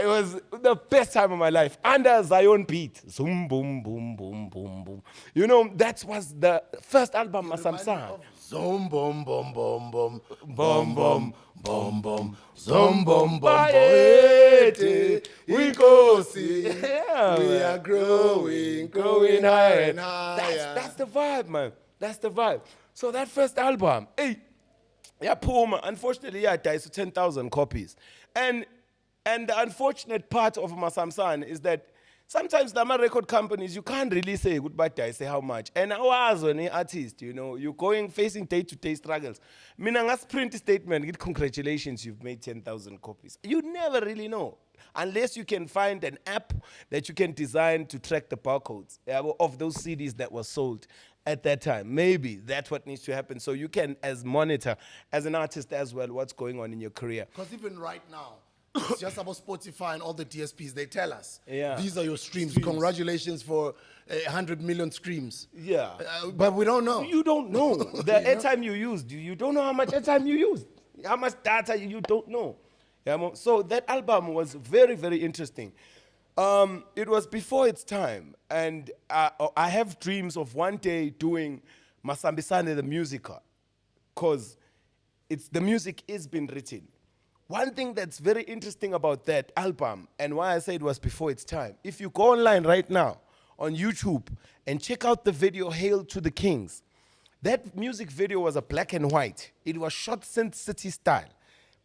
Speaker 2: It was the best time of my life under Zion beat. Zoom boom boom boom boom boom. You know, that was the first album Masamsan.
Speaker 1: Zoom boom boom boom boom boom boom boom boom zoom boom boom boom. We go see. We are growing higher and higher.
Speaker 2: That's the vibe, man. That's the vibe. So that first album, hey, yeah, Puma. Unfortunately, yeah, died to 10,000 copies. And the unfortunate part of Masamsan is that sometimes the record companies, you can't really say goodbye to say how much. And I was an artist, you know, you're facing day-to-day struggles. Minangas print statement, get congratulations, you've made 10,000 copies. You never really know. Unless you can find an app that you can design to track the barcodes of those CDs that were sold at that time. Maybe that's what needs to happen. So you can monitor as an artist as well what's going on in your career.
Speaker 1: Because even right now, it's just about Spotify and all the DSPs. They tell us,
Speaker 2: yeah,
Speaker 1: these are your streams. Congratulations for 100 million streams.
Speaker 2: Yeah.
Speaker 1: But we don't know.
Speaker 2: You don't know. The airtime you used, you don't know how much airtime you used. How much data you don't know. Yeah, so that album was very, very interesting. It was before its time. And I have dreams of one day doing Masambisane the musical. Because the music is being written. One thing that's very interesting about that album, and why I say it was before its time, if you go online right now on YouTube and check out the video Hail to the Kings, that music video was a black and white. It was shot Sin City style.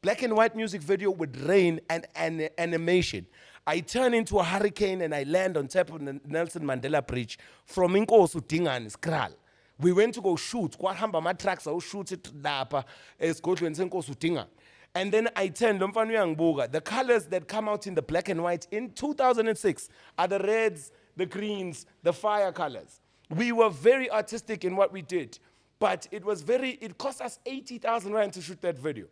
Speaker 2: Black and white music video with rain and animation. I turn into a hurricane and I land on top of the Nelson Mandela Bridge from Inkosi Dingane, Skral. We went to go shoot. Kwahamba ma tracks, I shoot it lapha esigodlweni senkosi Dingane. And then I turned, the colors that come out in the black and white in 2006 are the reds, the greens, the fire colors. We were very artistic in what we did, but it cost us 80,000 rand to shoot that video.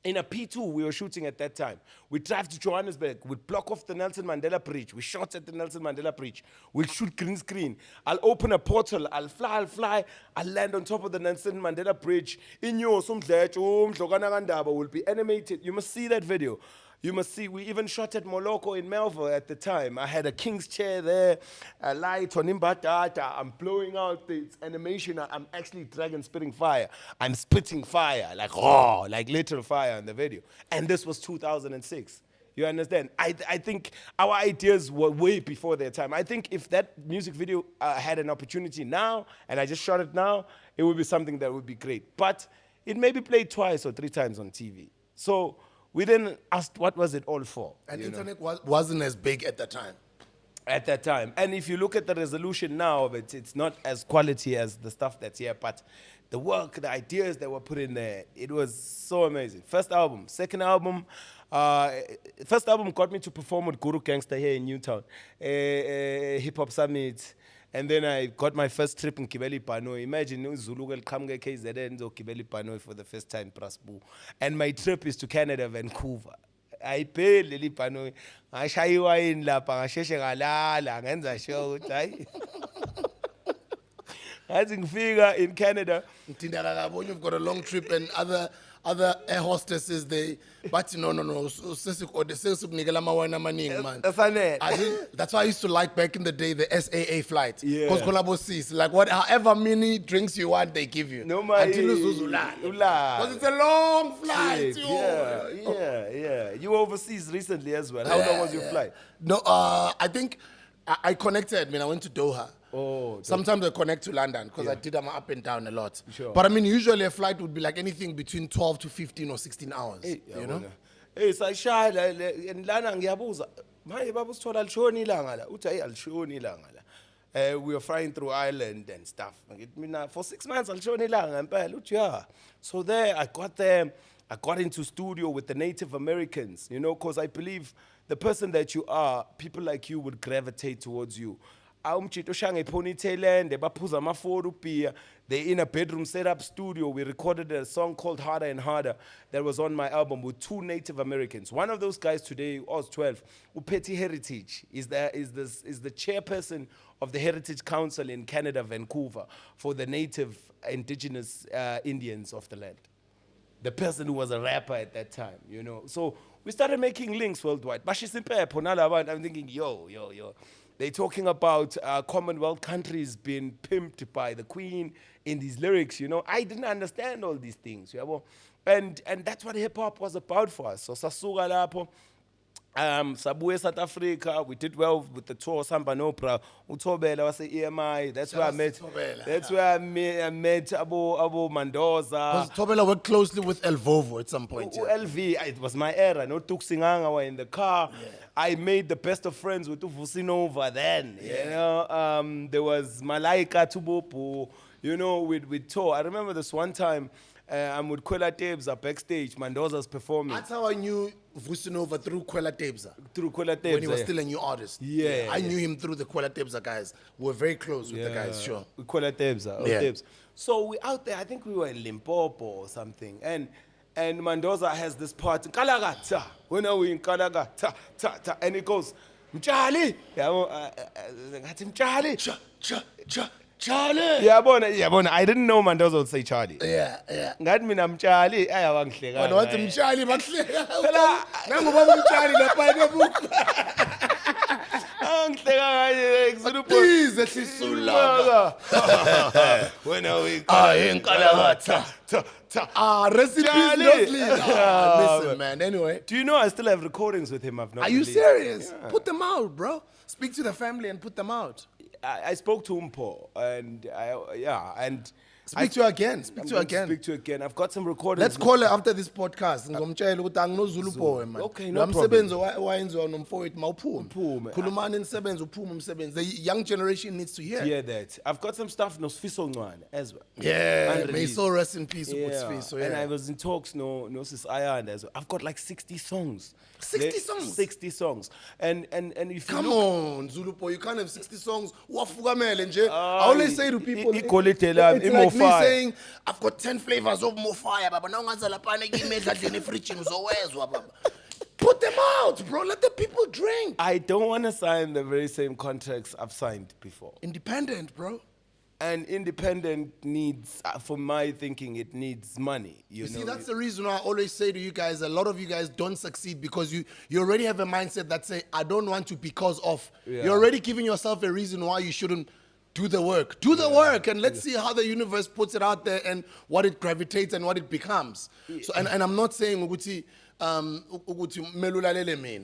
Speaker 2: In a P2 we were shooting at that time. We drive to Johannesburg, we'd block off the Nelson Mandela Bridge, we shot at the Nelson Mandela Bridge, we'll shoot green screen, I'll open a portal, I'll fly, I'll land on top of the Nelson Mandela Bridge, will be animated. You must see that video. You must see, we even shot at Moloko in Melville at the time. I had a king's chair there, a light on Imbatata. I'm blowing out this animation. I'm actually dragon spitting fire. I'm spitting fire, like literal fire in the video. And this was 2006. You understand? I think our ideas were way before their time. I think if that music video had an opportunity now, and I just shot it now, it would be something that would be great. But it may be played 2 or 3 times on TV. So we then asked, what was it all for?
Speaker 1: And internet wasn't as big at the time.
Speaker 2: At that time. And if you look at the resolution now of it, it's not as quality as the stuff that's here, but the work, the ideas that were put in there, it was so amazing. First album. Second album, first album got me to perform with Guru Gangster here in Newtown, Hip Hop Summit. And then I got my first trip in Kibeli Pano. Imagine Zulu will come to KZN to Kibeli Pano for the first time, Prasbu. And my trip is to Canada, Vancouver. I paid Lili Pano. I shy in La Pangashesha Galala, Ganza show. I think figure in Canada.
Speaker 1: When you've got a long trip and other air hostesses, but no. That's why I used to like back in the day the SAA flight. Because Kolabo like however many drinks you want, they give you.
Speaker 2: No, my.
Speaker 1: Because it's a long flight.
Speaker 2: Yeah. You were overseas recently as well. How long was your flight?
Speaker 1: No, I think I connected. I mean, I went to Doha.
Speaker 2: Oh,
Speaker 1: Sometimes I connect to London because I did them up and down a lot.
Speaker 2: Sure.
Speaker 1: But I mean, usually a flight would be like anything between 12 to 15 or 16 hours. You know?
Speaker 2: Hey, sayishaya lana ngiyabuza. Manje baba usithola lishoni ilanga la. Uthi hey alishoni ilanga la. We were flying through Ireland and stuff. Ngithi mina for 6 months alishoni ilanga ngempela. Uthi yeah. So there I got into studio with the Native Americans, you know, because I believe the person that you are, people like you would gravitate towards you. They're in a bedroom set-up studio. We recorded a song called Harder and Harder that was on my album with 2 Native Americans. One of those guys today, I was 12, Upeti Heritage, is the chairperson of the Heritage Council in Canada, Vancouver, for the native indigenous Indians of the land. The person who was a rapper at that time, you know. So we started making links worldwide. I'm thinking, yo. They're talking about Commonwealth countries being pimped by the Queen in these lyrics, you know. I didn't understand all these things, you know? And that's what hip-hop was about for us. So sasuka lapho, sabuye South Africa, we did well with the tour, Samba Nopra, Utobela was the EMI, that's where I met, I met Abu Mendoza.
Speaker 1: Because Tobela worked closely with El Vovo at some point.
Speaker 2: LV, it was my era, no Tuk Singanga were in the car. Yeah. I made the best of friends with Uvusinova then, you know. There was Malaika Tubopu, you know, with tour. I remember this one time, I'm with Kwela Tebza backstage. Mendoza's performing.
Speaker 1: That's how I knew Vusinova through Kwela Tebza.
Speaker 2: Through Kwela Tebza.
Speaker 1: When he was still a new artist.
Speaker 2: Yeah.
Speaker 1: I knew him through the Kwela Tebza guys. We were very close with the guys, sure.
Speaker 2: With Kwela Tebza. Tebza. So we out there, I think we were in Limpopo or something. And Mendoza has this part, Kalagata. When are we in Kalagata? And it goes, Mchali. Mchali. Charlie. Yeah, bona. I didn't know Mendoza would say Charlie.
Speaker 1: Yeah.
Speaker 2: Ngathi mina Mchali, ayawangihleka.
Speaker 1: Wena wathi Mchali bakuhleka. Phela nangubaba Mchali lapha ebuku.
Speaker 2: Angihleka kanye Zuluboy.
Speaker 1: Please ehlisula.
Speaker 2: Wena we
Speaker 1: enkalakatha. Recipes listen, man. Anyway.
Speaker 2: Do you know I still have recordings with him?
Speaker 1: Are you serious? Yeah. Put them out, bro. Speak to the family and put them out.
Speaker 2: I spoke to Umpo and
Speaker 1: Speak to her again. Speak to her
Speaker 2: again. I've got some recordings.
Speaker 1: Let's call her after this podcast. Ngomtshela ukuthi angino Zuluboy man.
Speaker 2: Okay, no problem.
Speaker 1: Umsebenzi wayenziwa nomfowethu mawuphume. Khulumani umsebenzi uphume umsebenzi. The young generation needs to hear
Speaker 2: that. I've got some stuff no Sfiso Ncwane as well.
Speaker 1: Yeah, may soul rest in peace with Sfiso.
Speaker 2: And I was in talks no sis Ayanda as well. I've got like 60 songs.
Speaker 1: 60 songs.
Speaker 2: 60 songs. And if
Speaker 1: you on, Zuluboy, you can't have 60 songs. Wafukamele nje. I always say to people, it's like me saying, I've got 10 flavors of more fire, baba. Now lapane give fridge baba. Put them out, bro. Let the people drink.
Speaker 2: I don't want to sign the very same contracts I've signed before.
Speaker 1: Independent, bro.
Speaker 2: And independent needs, for my thinking, it needs money. You know?
Speaker 1: See, that's the reason why I always say to you guys, a lot of you guys don't succeed because you already have a mindset that say, I don't want to because of. Yeah. You're already giving yourself a reason why you shouldn't do the work. Do the work and let's see how the universe puts it out there and what it gravitates and what it becomes. So, and I'm not saying, Uguti,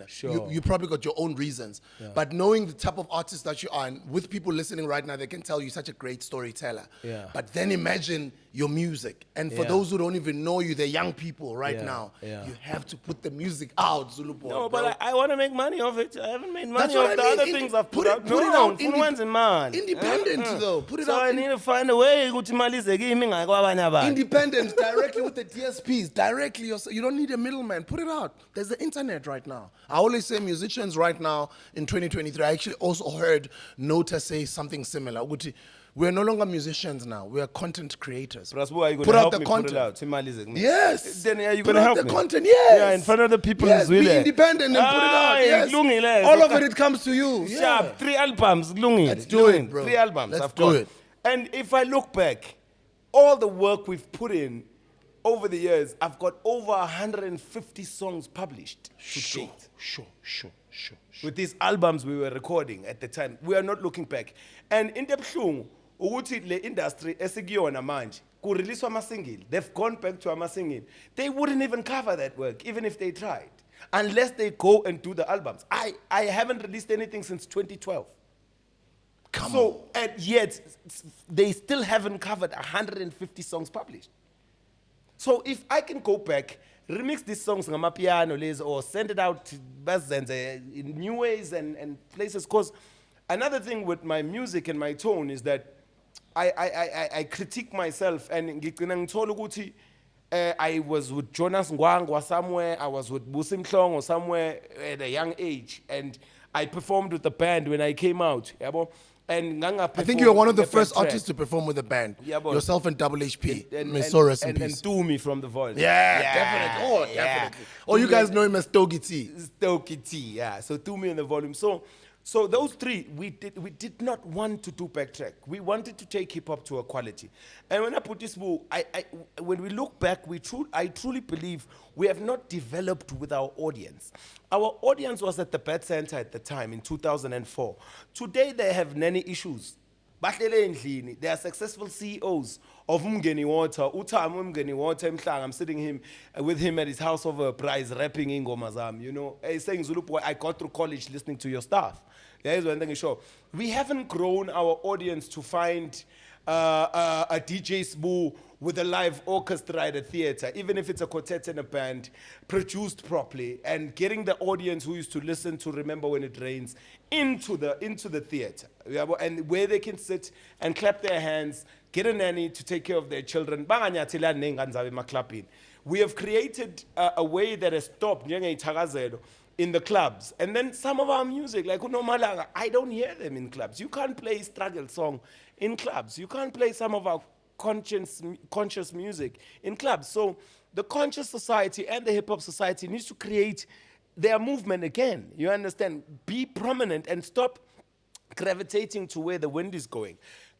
Speaker 2: sure.
Speaker 1: You probably got your own reasons, but knowing the type of artist that you are, and with people listening right now, they can tell you're such a great storyteller. But then imagine your music, and for those who don't even know you, they're young people right now. You have to put the music out, Zuluboy.
Speaker 2: No, but I want to make money off it. I haven't made money off the other things I've put out. Put it out.
Speaker 1: Independent though. Put it
Speaker 2: out. So I need to find a way.
Speaker 1: Independent, directly with the DSPs, directly yourself. You don't need a middleman. Put it out. There's the internet right now. I always say musicians right now in 2023. I actually also heard Nota say something similar. We're no longer musicians now. We are content creators.
Speaker 2: Put out the content.
Speaker 1: Yes.
Speaker 2: Then are you going to help
Speaker 1: the
Speaker 2: me?
Speaker 1: Content. Yes.
Speaker 2: Yeah, in front of the people.
Speaker 1: Yes. Be independent and put it out. Yes. All of it comes to you.
Speaker 2: Sharp. 3 albums.
Speaker 1: Let's do it, bro.
Speaker 2: 3 albums.
Speaker 1: Let's do it.
Speaker 2: And if I look back, all the work we've put in over the years, I've got over 150 songs published to date.
Speaker 1: Sure.
Speaker 2: With these albums we were recording at the time. We are not looking back. And in the Pshung, ukuthi le industry esikuyona manje kurelease ama-single, they've gone back to ama-single. They wouldn't even cover that work, even if they tried, unless they go and do the albums. I haven't released anything since 2012.
Speaker 1: Come
Speaker 2: So, and yet, they still haven't covered 150 songs published. So if I can go back, remix these songs ngamapiano lezi, or send it out to bazenze in new ways and places. Because another thing with my music and my tone is that I critique myself, and ngigcina ngithola ukuthi I was with Jonas Ngwangwa somewhere, I was with Busim Mhlongo somewhere at a young age, and I performed with the band when I came out. Yabo. And
Speaker 1: I think you were one of the first artists to perform with the band.
Speaker 2: Yeah, boy.
Speaker 1: Yourself and Double HP.
Speaker 2: and
Speaker 1: May so rest in
Speaker 2: and
Speaker 1: peace.
Speaker 2: Tumi from The Voice.
Speaker 1: Yeah, definitely. Oh, definitely. Oh, you guys know him as Stogie T.
Speaker 2: Stogie T, yeah. So Tumi in the volume. So those three, we did not want to do backtrack. We wanted to take hip hop to a quality. And when I put this book, when we look back, I truly believe we have not developed with our audience. Our audience was at the Bad Center at the time in 2004. Today they have many issues. Bahlele endlini. They are successful CEOs of Umgeni Water. Utam Umgeni Water Mhlang. I'm sitting with him at his house over a prize, rapping ingoma zam. You know, he's saying, Zuluboy, I got through college listening to your stuff. There's one thing show. We haven't grown our audience to find a DJ Sbu with a live orchestra at a theater, even if it's a quartet and a band, produced properly, and getting the audience who used to listen to Remember When It Rains into the theater, and where they can sit and clap their hands, get a nanny to take care of their children. We have created a way that has stopped in the clubs. And then some of our music, like Unomalanga, I don't hear them in clubs. You can't play struggle song in clubs. You can't play some of our conscious music in clubs. So the conscious society and the hip hop society needs to create their movement again. You understand? Be prominent and stop gravitating to where the wind is going.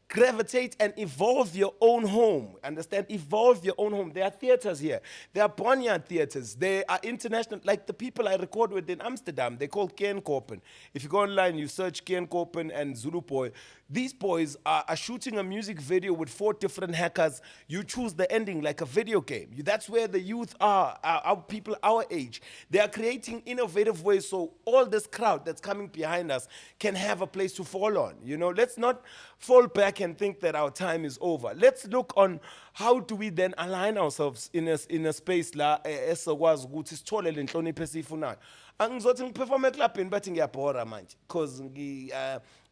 Speaker 2: Gravitate and evolve your own home. Understand? Evolve your own home. There are theaters here. There are barnyard theaters. There are international, like the people I record with in Amsterdam, they're called Kernkopen. If you go online, you search Kernkopen and Zuluboy. These boys are shooting a music video with 4 different hackers. You choose the ending like a video game. That's where the youth are, our people our age. They are creating innovative ways so all this crowd that's coming behind us can have a place to fall on. You know, let's not fall back and think that our time is over. Let's look on how do we then align ourselves in a space la esokwazi ukuthi sithole le nhlonipho esifunayo. Angizothi ngiperform eclubini bathi ngiyabhora manje because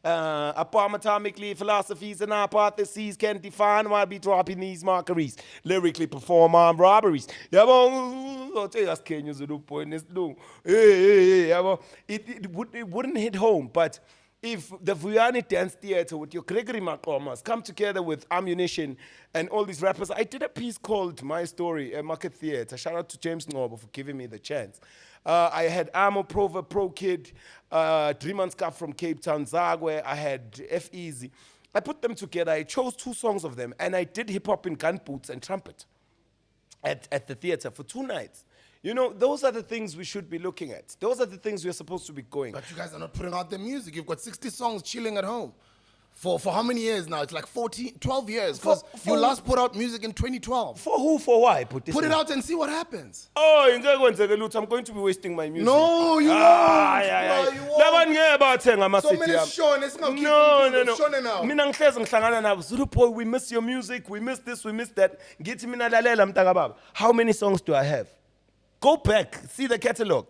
Speaker 2: atomically philosophies and hypotheses can define why I be dropping these mockeries. Lyrically perform armed robberies. Yabo, it wouldn't hit home, but if the Vuyani Dance Theater with your Gregory Makomas come together with Ammunition and all these rappers, I did a piece called My Story, a Market Theater. Shout out to James Ngobo for giving me the chance. I had Amo Prova, Pro Kid, Dream Scarf from Cape Town, Zagwe, I had F Easy. I put them together, I chose 2 songs of them, and I did hip hop in gun boots and trumpet at the theater for 2 nights. You know, those are the things we should be looking at. Those are the things we're supposed to be going.
Speaker 1: But you guys are not putting out the music. You've got 60 songs chilling at home. For how many years now? It's like 12 years. Because you last put out music in 2012.
Speaker 2: For who, for why? Put
Speaker 1: it out and see what happens.
Speaker 2: Oh, I'm going to be wasting my music.
Speaker 1: No, you won't.
Speaker 2: Yeah.
Speaker 1: No, you won't. So many Sean, it's not
Speaker 2: No.
Speaker 1: Sean now.
Speaker 2: Mina ngihlezi ngihlangana nabo. Zuluboy, we miss your music. We miss this, we miss that. Ngithi mina lalela mntaka baba. How many songs do I have? Go back, see the catalog.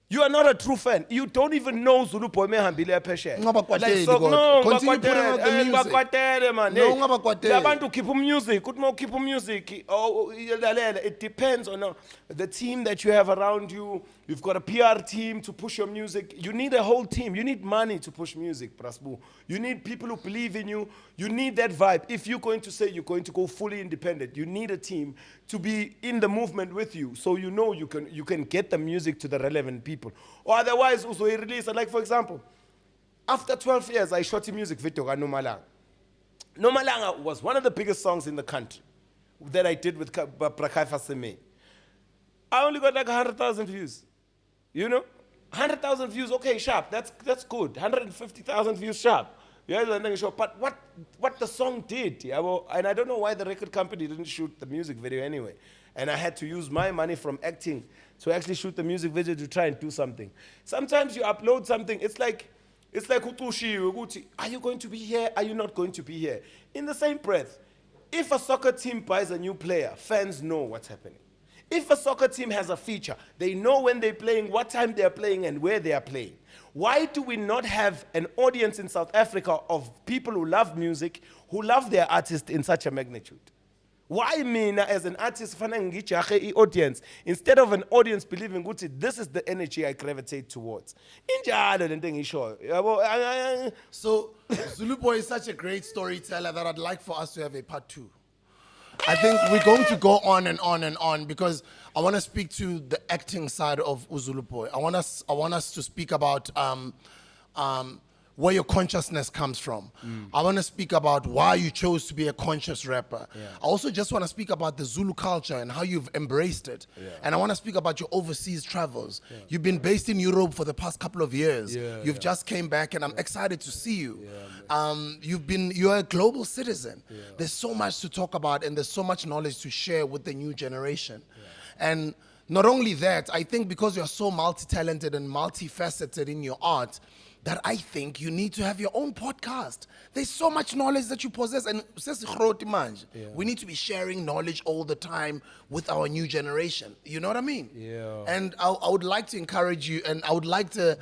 Speaker 2: You are not a true fan. You don't even know Zuluboy mehambile phesheya.
Speaker 1: Continue putting out the music. No,
Speaker 2: Labantu keep music. Keep music. Oh, it depends on the team that you have around you. You've got a PR team to push your music. You need a whole team. You need money to push music, Prasbu. You need people who believe in you. You need that vibe. If you're going to say you're going to go fully independent, you need a team to be in the movement with you, so you know you can get the music to the relevant people. Or otherwise, also he released, like for example, after 12 years, I shot a music video on Nomalanga. Nomalanga was one of the biggest songs in the country that I did with Brakai Faseme. I only got like 100,000 views. You know? 100,000 views, okay, sharp. That's good. 150,000 views, sharp. Yeah, but what the song did, yeah, well, and I don't know why the record company didn't shoot the music video anyway. And I had to use my money from acting to actually shoot the music video to try and do something. Sometimes you upload something, it's like It's like utushiwe ukuthi, are you going to be here? Are you not going to be here? In the same breath, if a soccer team buys a new player, fans know what's happening. If a soccer team has a feature, they know when they're playing, what time they're playing, and where they are playing. Why do we not have an audience in South Africa of people who love music, who love their artist in such a magnitude? Why mina as an artist fanele ngijahe audience instead of an audience believing ukuthi this is the energy I gravitate towards? Injalo lento engishoyo. Yabo
Speaker 1: So, Zuluboy is such a great storyteller that I'd like for us to have a part 2. I think we're going to go on and on and on because I want to speak to the acting side of Zuluboy. I want us to speak about where your consciousness comes from. I want to speak about why you chose to be a conscious rapper. I also just want to speak about the Zulu culture and how you've embraced it. And I want to speak about your overseas travels. You've been based in Europe for the past couple of years. You've just came back and I'm excited to see you. You're a global citizen. There's so much to talk about and there's so much knowledge to share with the new generation. And not only that, I think because you're so multi-talented and multifaceted in your art, that I think you need to have your own podcast. There's so much knowledge that you possess, and we need to be sharing knowledge all the time with our new generation. You know what I mean?
Speaker 2: Yeah.
Speaker 1: And I would like to encourage you, and I would like the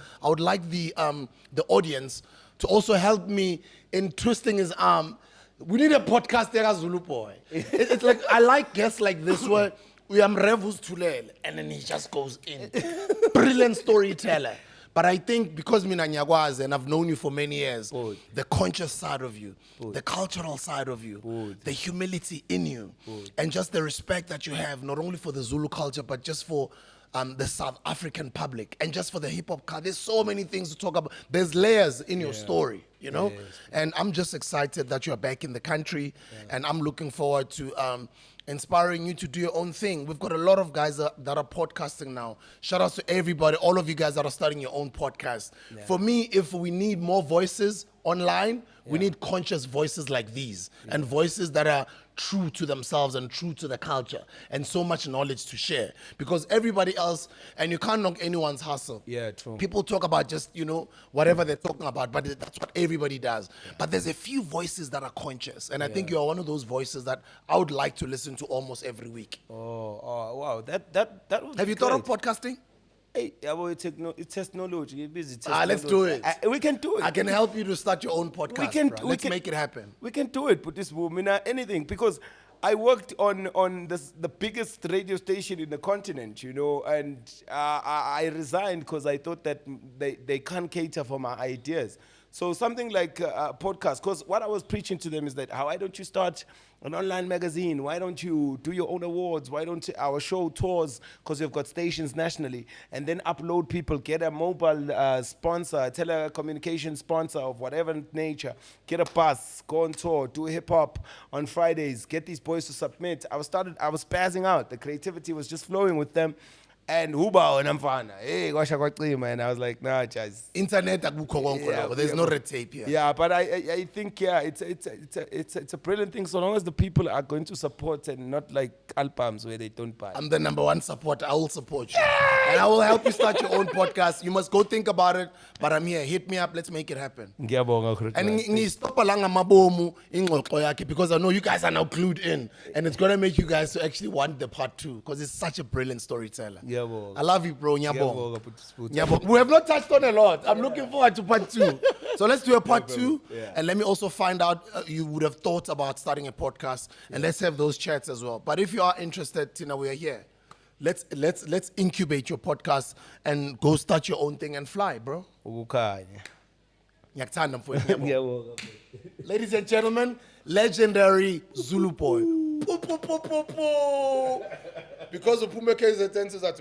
Speaker 1: audience to also help me in twisting his arm. We need a podcast there, Zuluboy. It's like I like guests like this where we am Revus Tulele, and then he just goes in. Brilliant storyteller. But I think because mina nyakwazi and I've known you for many years, the conscious side of you, the cultural side of you, the humility in you, and just the respect that you have, not only for the Zulu culture, but just for the South African public and just for the hip hop culture. There's so many things to talk about. There's layers in your story, you know?
Speaker 2: Yes.
Speaker 1: And I'm just excited that you're back in the country and I'm looking forward to inspiring you to do your own thing. We've got a lot of guys that are podcasting now. Shout out to everybody, all of you guys that are starting your own podcast. For me, if we need more voices online, we need conscious voices like these and voices that are true to themselves and true to the culture and so much knowledge to share because everybody else, and you can't knock anyone's hustle.
Speaker 2: Yeah, true.
Speaker 1: People talk about just, whatever they're talking about, but that's what everybody does. But there's a few voices that are conscious, and I think you are one of those voices that I would like to listen to almost every week.
Speaker 2: Oh, wow. That was
Speaker 1: Have you thought of podcasting?
Speaker 2: Hey, it's technology. It's busy.
Speaker 1: Let's do it.
Speaker 2: We can do it.
Speaker 1: I can help you to start your own podcast. Let's make it happen.
Speaker 2: We can do it, but this woman, anything, because I worked on the biggest radio station in the continent, and I resigned because I thought that they can't cater for my ideas. So something like a podcast, because what I was preaching to them is that why don't you start an online magazine? Why don't you do your own awards? Why don't our show tours, because we've got stations nationally, and then upload people, get a mobile sponsor, a telecommunication sponsor of whatever nature, get a bus, go on tour, do hip hop on Fridays, get these boys to submit. I was spazzing out. The creativity was just flowing with them. And Huba and Amfana, hey, and I was like, nah, just
Speaker 1: internet, there's no red tape here.
Speaker 2: Yeah, but I think it's a brilliant thing so long as the people are going to support and not like albums where they don't buy.
Speaker 1: I'm the number one supporter. I will support you, and I will help you start your own podcast. You must go think about it, but I'm here. Hit me up. Let's make it happen. And stop because I know you guys are now glued in, and it's gonna make you guys to actually want the part 2 because it's such a brilliant storyteller. I love you, bro. Nyabo. We have not touched on a lot. I'm looking forward to part 2. So let's do a part 2. And let me also find out you would have thought about starting a podcast. And let's have those chats as well. But if you are interested, Tina, we are here. Let's incubate your podcast and go start your own thing and fly, bro. Ladies and gentlemen, legendary Zuluboy. Because Upumeke is a tense that